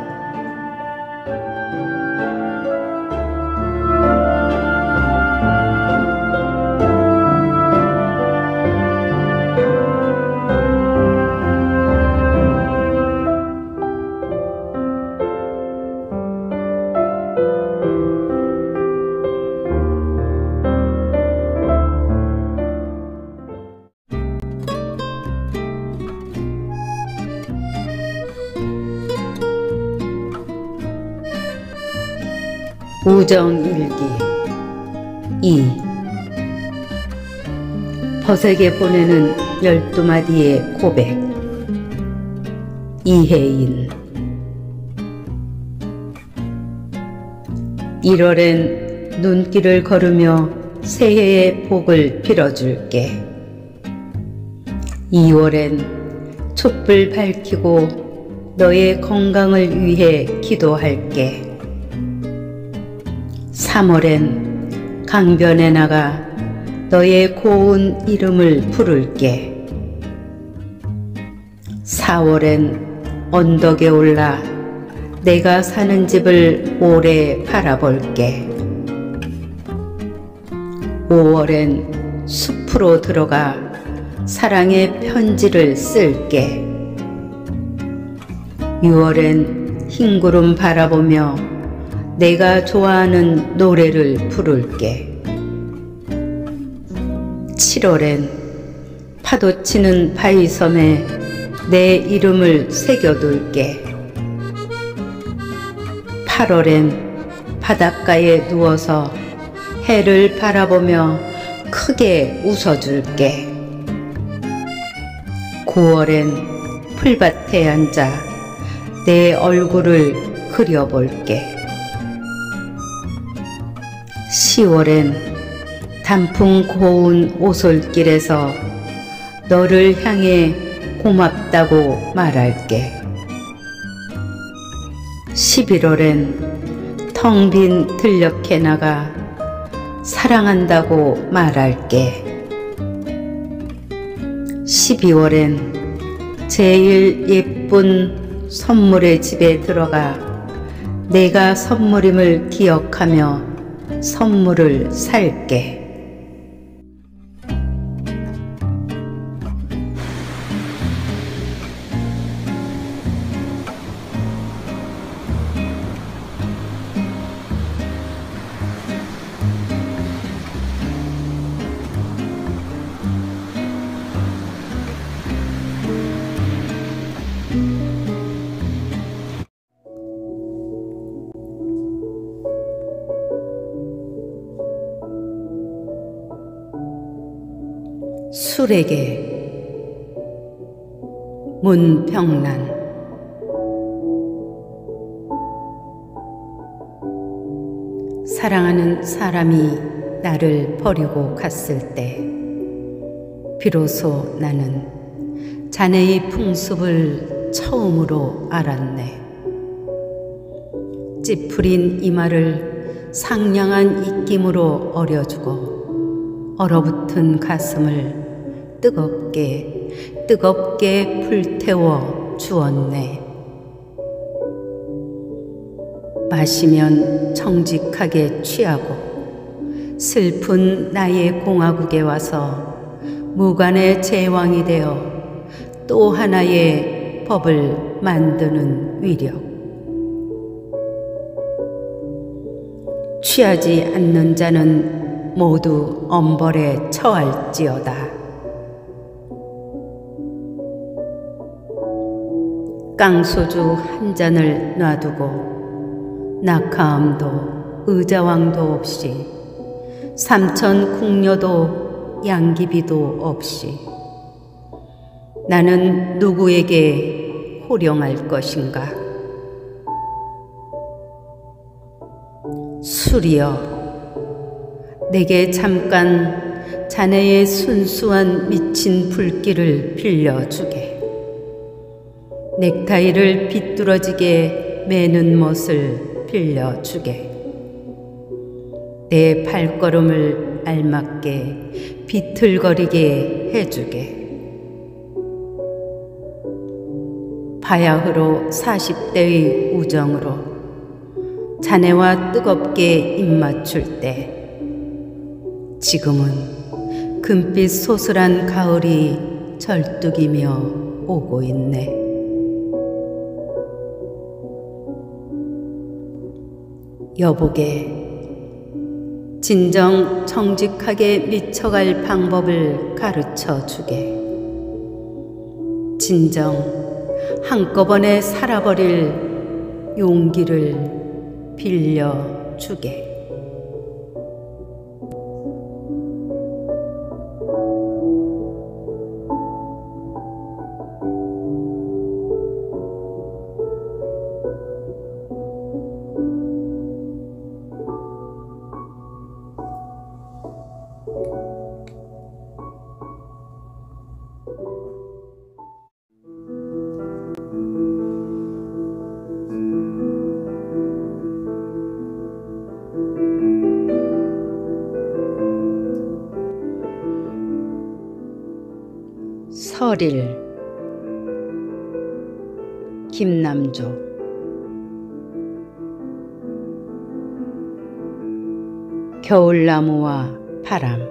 A: 우정일기 2. 벗에게 보내는 12마디의 고백. 이혜인. 1월엔 눈길을 걸으며 새해의 복을 빌어줄게. 2월엔 촛불 밝히고 너의 건강을 위해 기도할게. 3월엔 강변에 나가 너의 고운 이름을 부를게. 4월엔 언덕에 올라 내가 사는 집을 오래 바라볼게. 5월엔 숲으로 들어가 사랑의 편지를 쓸게. 6월엔 흰 구름 바라보며 내가 좋아하는 노래를 부를게. 7월엔 파도 치는 바위섬에 내 이름을 새겨둘게. 8월엔 바닷가에 누워서 해를 바라보며 크게 웃어줄게. 9월엔 풀밭에 앉아 내 얼굴을 그려볼게. 10월엔 단풍 고운 오솔길에서 너를 향해 고맙다고 말할게. 11월엔 텅 빈 들녘에 나가 사랑한다고 말할게. 12월엔 제일 예쁜 선물의 집에 들어가 내가 선물임을 기억하며 선물을 살게. 술에게 문평란. 사랑하는 사람이 나를 버리고 갔을 때 비로소 나는 자네의 풍습을 처음으로 알았네. 찌푸린 이마를 상냥한 입김으로 어려주고 얼어붙은 가슴을 뜨겁게 불태워 주었네. 마시면 정직하게 취하고 슬픈 나의 공화국에 와서 무관의 제왕이 되어 또 하나의 법을 만드는 위력. 취하지 않는 자는 모두 엄벌에 처할지어다. 깡소주 한 잔을 놔두고 낙하암도 의자왕도 없이 삼천 궁녀도 양귀비도 없이 나는 누구에게 호령할 것인가? 술이여, 내게 잠깐 자네의 순수한 미친 불길을 빌려주게. 넥타이를 비뚤어지게 매는 멋을 빌려주게. 내 발걸음을 알맞게 비틀거리게 해주게. 바야흐로 40대의 우정으로 자네와 뜨겁게 입맞출 때 지금은 금빛 소슬한 가을이 절뚝이며 오고 있네. 여보게, 진정 정직하게 미쳐갈 방법을 가르쳐 주게. 진정 한꺼번에 살아버릴 용기를 빌려주게. 설일. 김남조. 겨울나무와 바람.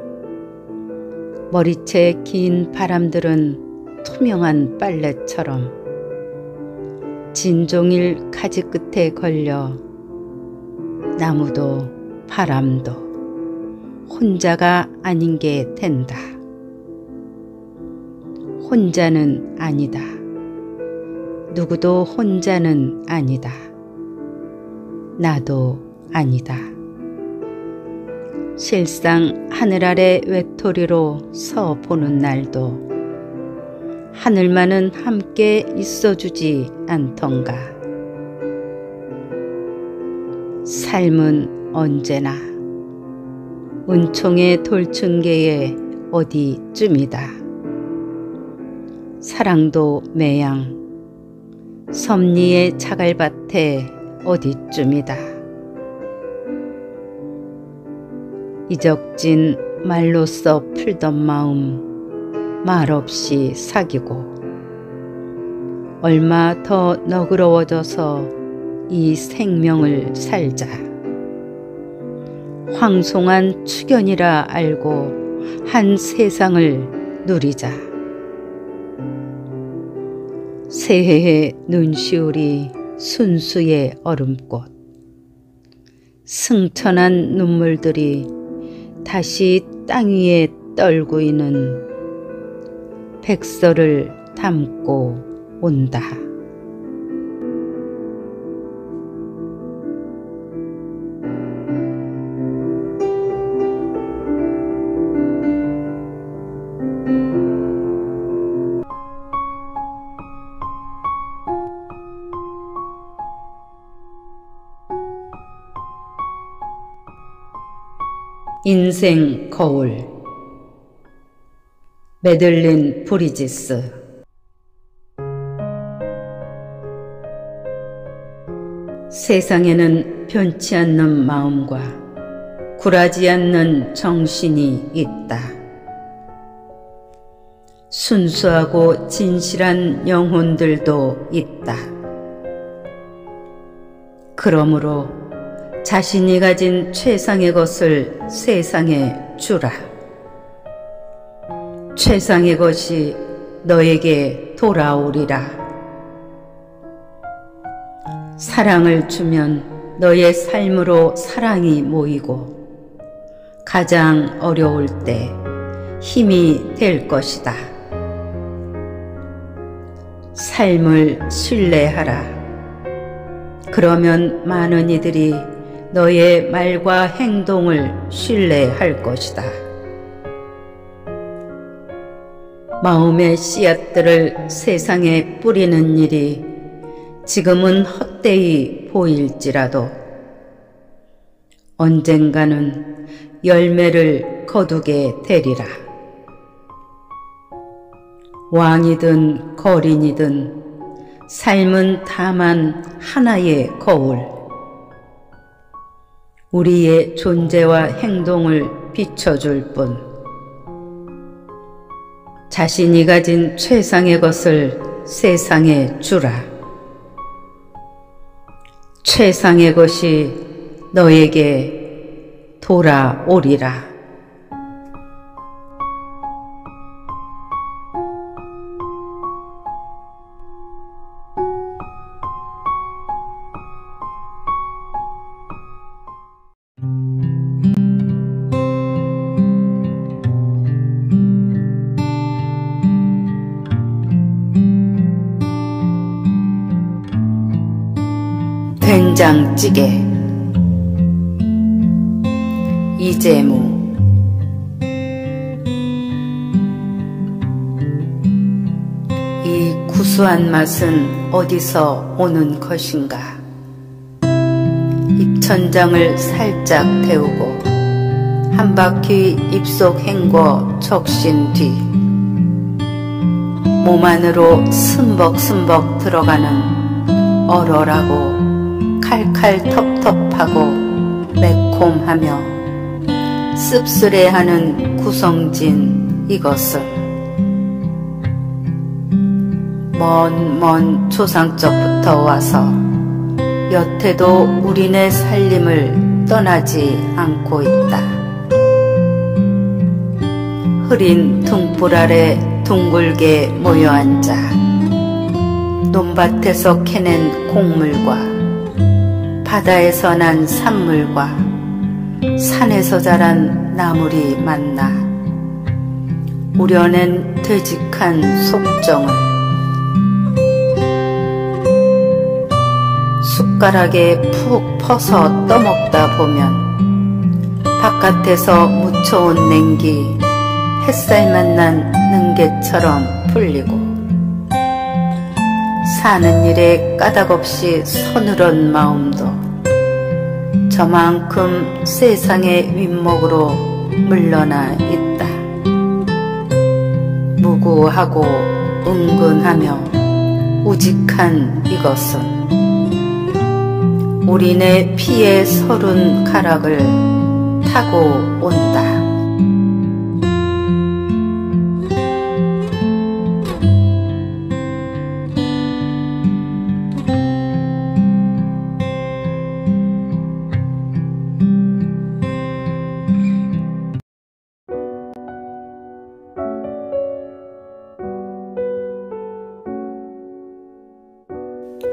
A: 머리채 긴 바람들은 투명한 빨래처럼 진종일 가지 끝에 걸려 나무도 바람도 혼자가 아닌 게 된다. 혼자는 아니다. 누구도 혼자는 아니다. 나도 아니다. 실상 하늘 아래 외톨이로 서 보는 날도 하늘만은 함께 있어주지 않던가. 삶은 언제나 은총의 돌층계의 어디쯤이다. 사랑도 매양 섭리의 자갈밭에 어디쯤이다. 이적진 말로써 풀던 마음 말없이 사귀고 얼마 더 너그러워져서 이 생명을 살자. 황송한 축연이라 알고 한 세상을 누리자. 새해의 눈시울이 순수의 얼음꽃, 승천한 눈물들이 다시 땅 위에 떨구이는 백설을 담고 온다. 인생 거울 메들린 브리지스. 세상에는 변치 않는 마음과 굴하지 않는 정신이 있다. 순수하고 진실한 영혼들도 있다. 그러므로 자신이 가진 최상의 것을 세상에 주라. 최상의 것이 너에게 돌아오리라. 사랑을 주면 너의 삶으로 사랑이 모이고 가장 어려울 때 힘이 될 것이다. 삶을 신뢰하라. 그러면 많은 이들이 너의 말과 행동을 신뢰할 것이다. 마음의 씨앗들을 세상에 뿌리는 일이 지금은 헛되이 보일지라도 언젠가는 열매를 거두게 되리라. 왕이든 거린이든 삶은 다만 하나의 거울. 우리의 존재와 행동을 비춰줄 뿐. 자신이 가진 최상의 것을 세상에 주라. 최상의 것이 너에게 돌아오리라. 된장찌개 이재무. 이 구수한 맛은 어디서 오는 것인가. 입천장을 살짝 데우고 한 바퀴 입속 헹궈 적신 뒤 몸 안으로 스벅스벅 들어가는 얼얼하고 칼칼 텁텁하고 매콤하며 씁쓸해하는 구성진 이것은 먼 조상적부터 와서 여태도 우리네 살림을 떠나지 않고 있다. 흐린 등불 아래 둥글게 모여 앉아 논밭에서 캐낸 곡물과 바다에서 난 산물과 산에서 자란 나물이 만나 우려낸 되직한 속정을 숟가락에 푹 퍼서 떠먹다 보면 바깥에서 묻혀온 냉기 햇살 만난 능개처럼 풀리고 사는 일에 까닭없이 서늘한 마음도 저만큼 세상의 윗목으로 물러나 있다. 무구하고 은근하며 우직한 이것은 우리네 피의 서른 가락을 타고 온다.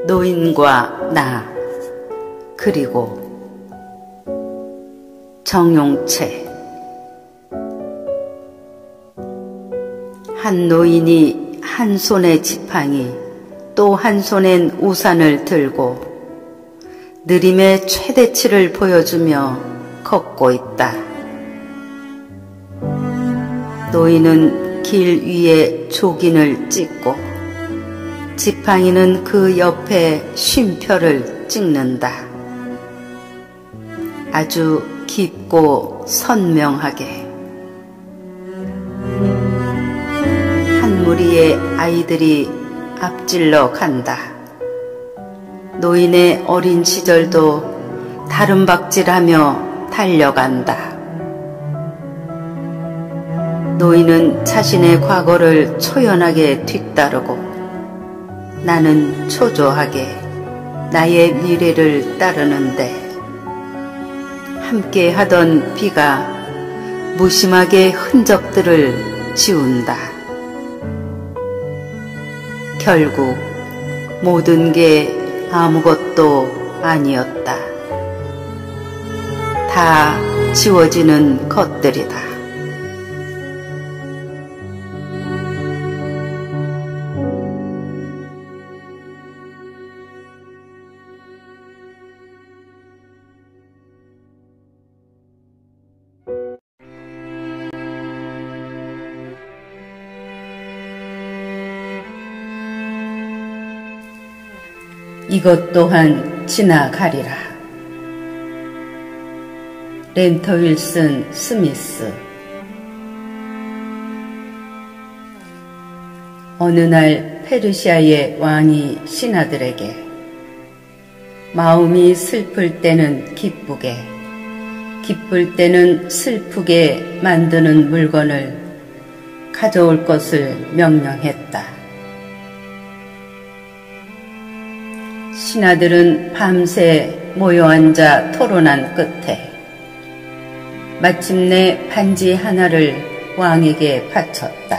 A: 노인과 나 그리고 정용채. 한 노인이 한 손에 지팡이 또 한 손엔 우산을 들고 느림의 최대치를 보여주며 걷고 있다. 노인은 길 위에 조긴을 찍고 지팡이는 그 옆에 쉼표를 찍는다. 아주 깊고 선명하게. 한 무리의 아이들이 앞질러 간다. 노인의 어린 시절도 다름박질하며 달려간다. 노인은 자신의 과거를 초연하게 뒤따르고 나는 초조하게 나의 미래를 따르는데 함께 하던 비가 무심하게 흔적들을 지운다. 결국 모든 게 아무것도 아니었다. 다 지워지는 것들이다. 이것 또한 지나가리라. 렌터 윌슨 스미스. 어느 날 페르시아의 왕이 신하들에게 마음이 슬플 때는 기쁘게, 기쁠 때는 슬프게 만드는 물건을 가져올 것을 명령했다. 신하들은 밤새 모여 앉아 토론한 끝에 마침내 반지 하나를 왕에게 바쳤다.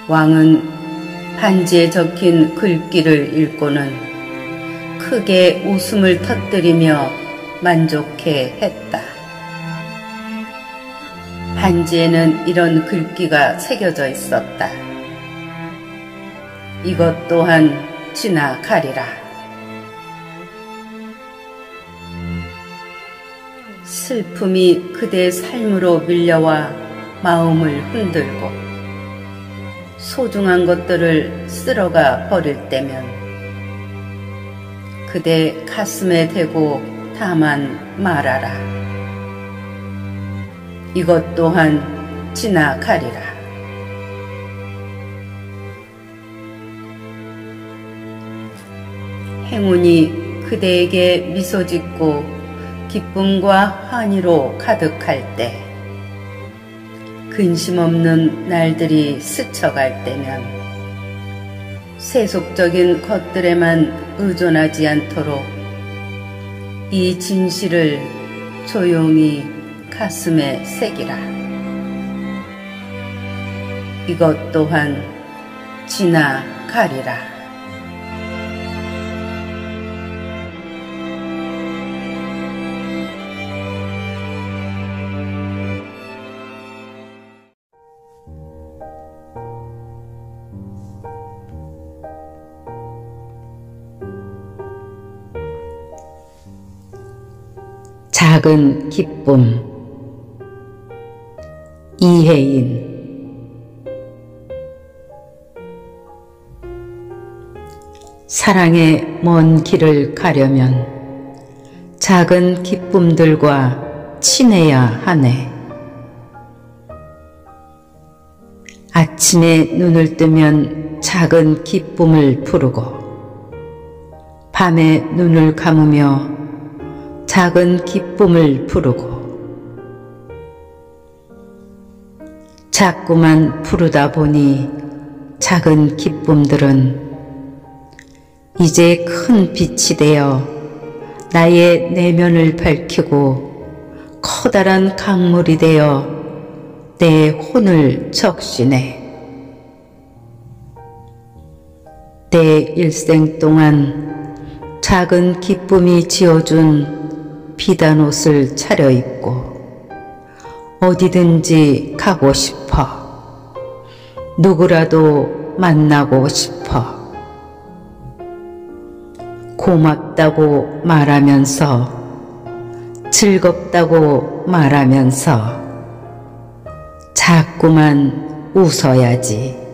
A: 왕은 반지에 적힌 글귀를 읽고는 크게 웃음을 터뜨리며 만족해 했다. 반지에는 이런 글귀가 새겨져 있었다. 이것 또한 지나가리라. 슬픔이 그대 삶으로 밀려와 마음을 흔들고 소중한 것들을 쓸어가 버릴 때면 그대 가슴에 대고 다만 말하라. 이것 또한 지나가리라. 행운이 그대에게 미소 짓고 기쁨과 환희로 가득할 때, 근심 없는 날들이 스쳐갈 때면 세속적인 것들에만 의존하지 않도록 이 진실을 조용히 가슴에 새기라. 이것 또한 지나가리라. 작은 기쁨. 이혜인. 사랑의 먼 길을 가려면 작은 기쁨들과 친해야 하네. 아침에 눈을 뜨면 작은 기쁨을 부르고, 밤에 눈을 감으며 작은 기쁨을 부르고, 자꾸만 부르다 보니 작은 기쁨들은 이제 큰 빛이 되어 나의 내면을 밝히고 커다란 강물이 되어 내 혼을 적시네. 내 일생 동안 작은 기쁨이 지어준 비단 옷을 차려입고 어디든지 가고 싶어. 누구라도 만나고 싶어. 고맙다고 말하면서, 즐겁다고 말하면서 자꾸만 웃어야지.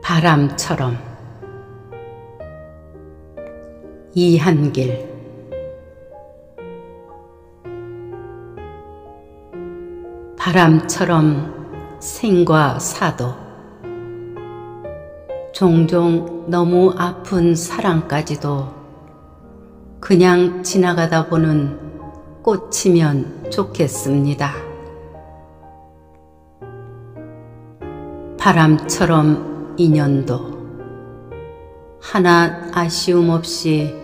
A: 바람처럼. 이한길. 바람처럼 생과 사도, 종종 너무 아픈 사랑까지도 그냥 지나가다 보는 꽃이면 좋겠습니다. 바람처럼 인연도 하나 아쉬움 없이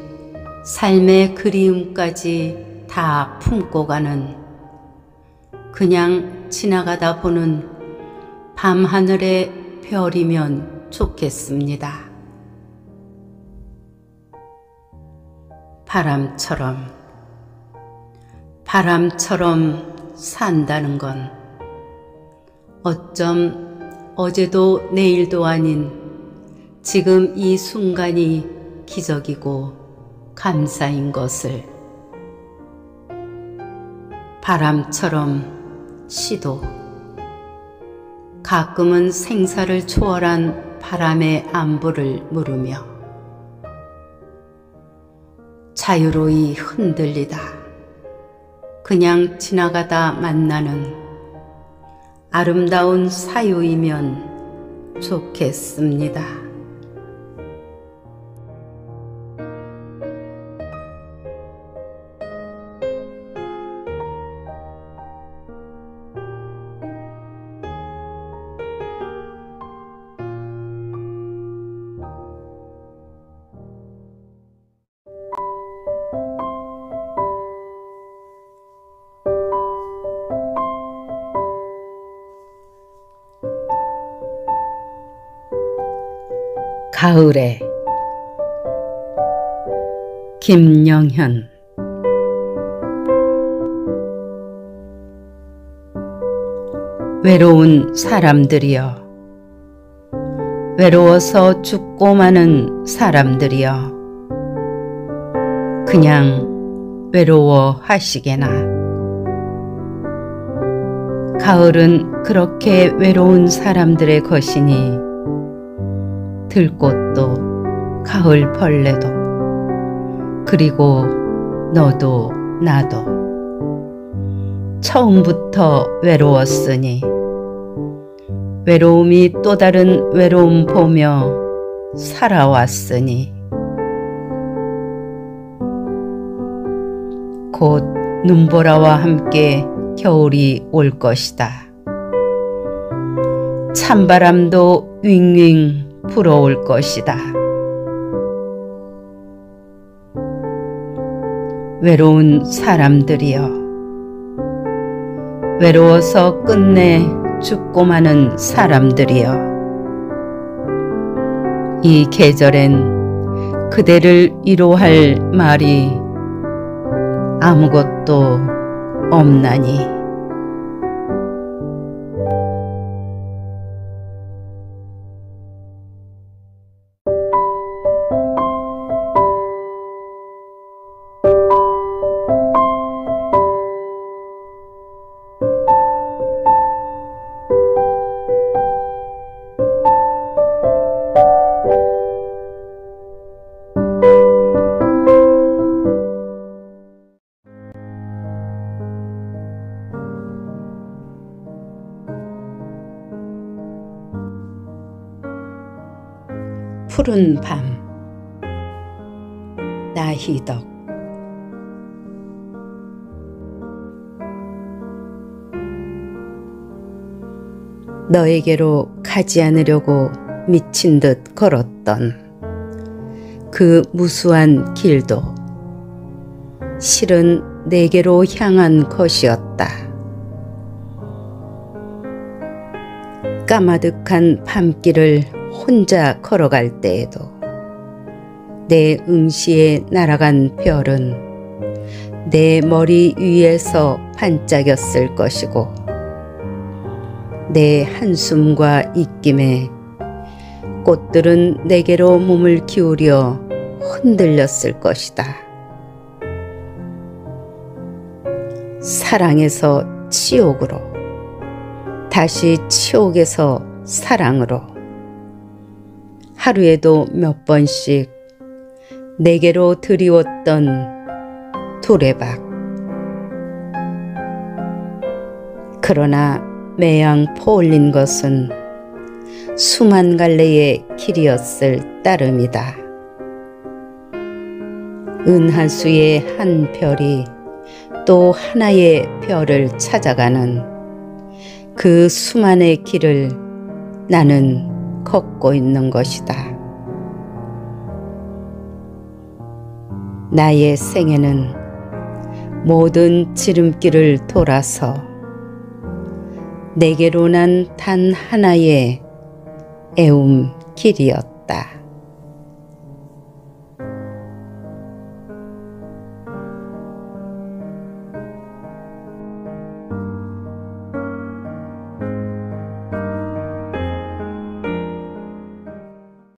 A: 삶의 그리움까지 다 품고 가는, 그냥 지나가다 보는 밤하늘의 별이면 좋겠습니다. 바람처럼 산다는 건 어쩜 어제도 내일도 아닌 지금 이 순간이 기적이고 감사인 것을. 바람처럼 시도. 가끔은 생사를 초월한 바람의 안부를 물으며 자유로이 흔들리다 그냥 지나가다 만나는 아름다운 사유이면 좋겠습니다. 가을에. 김영현. 외로운 사람들이여, 외로워서 죽고 마는 사람들이여, 그냥 외로워하시게나. 가을은 그렇게 외로운 사람들의 것이니 들꽃도 가을 벌레도 그리고 너도 나도 처음부터 외로웠으니 외로움이 또 다른 외로움 보며 살아왔으니 곧 눈보라와 함께 겨울이 올 것이다. 찬바람도 윙윙 불어올 것이다. 외로운 사람들이여, 외로워서 끝내 죽고 마는 사람들이여, 이 계절엔 그대를 위로할 말이 아무것도 없나니. 푸른 밤, 나희덕. 너에게로 가지 않으려고 미친 듯 걸었던 그 무수한 길도 실은 내게로 향한 것이었다. 까마득한 밤길을 혼자 걸어갈 때에도 내 응시에 날아간 별은 내 머리 위에서 반짝였을 것이고 내 한숨과 입김에 꽃들은 내게로 몸을 기울여 흔들렸을 것이다. 사랑에서 치욕으로, 다시 치욕에서 사랑으로 하루에도 몇 번씩 내게로 드리웠던 두레박. 그러나 매양 포올린 것은 수만 갈래의 길이었을 따름이다. 은하수의 한 별이 또 하나의 별을 찾아가는 그 수만의 길을 나는 걷고 있는 것이다. 나의 생애는 모든 지름길을 돌아서 내게로 난 단 하나의 애움 길이었다.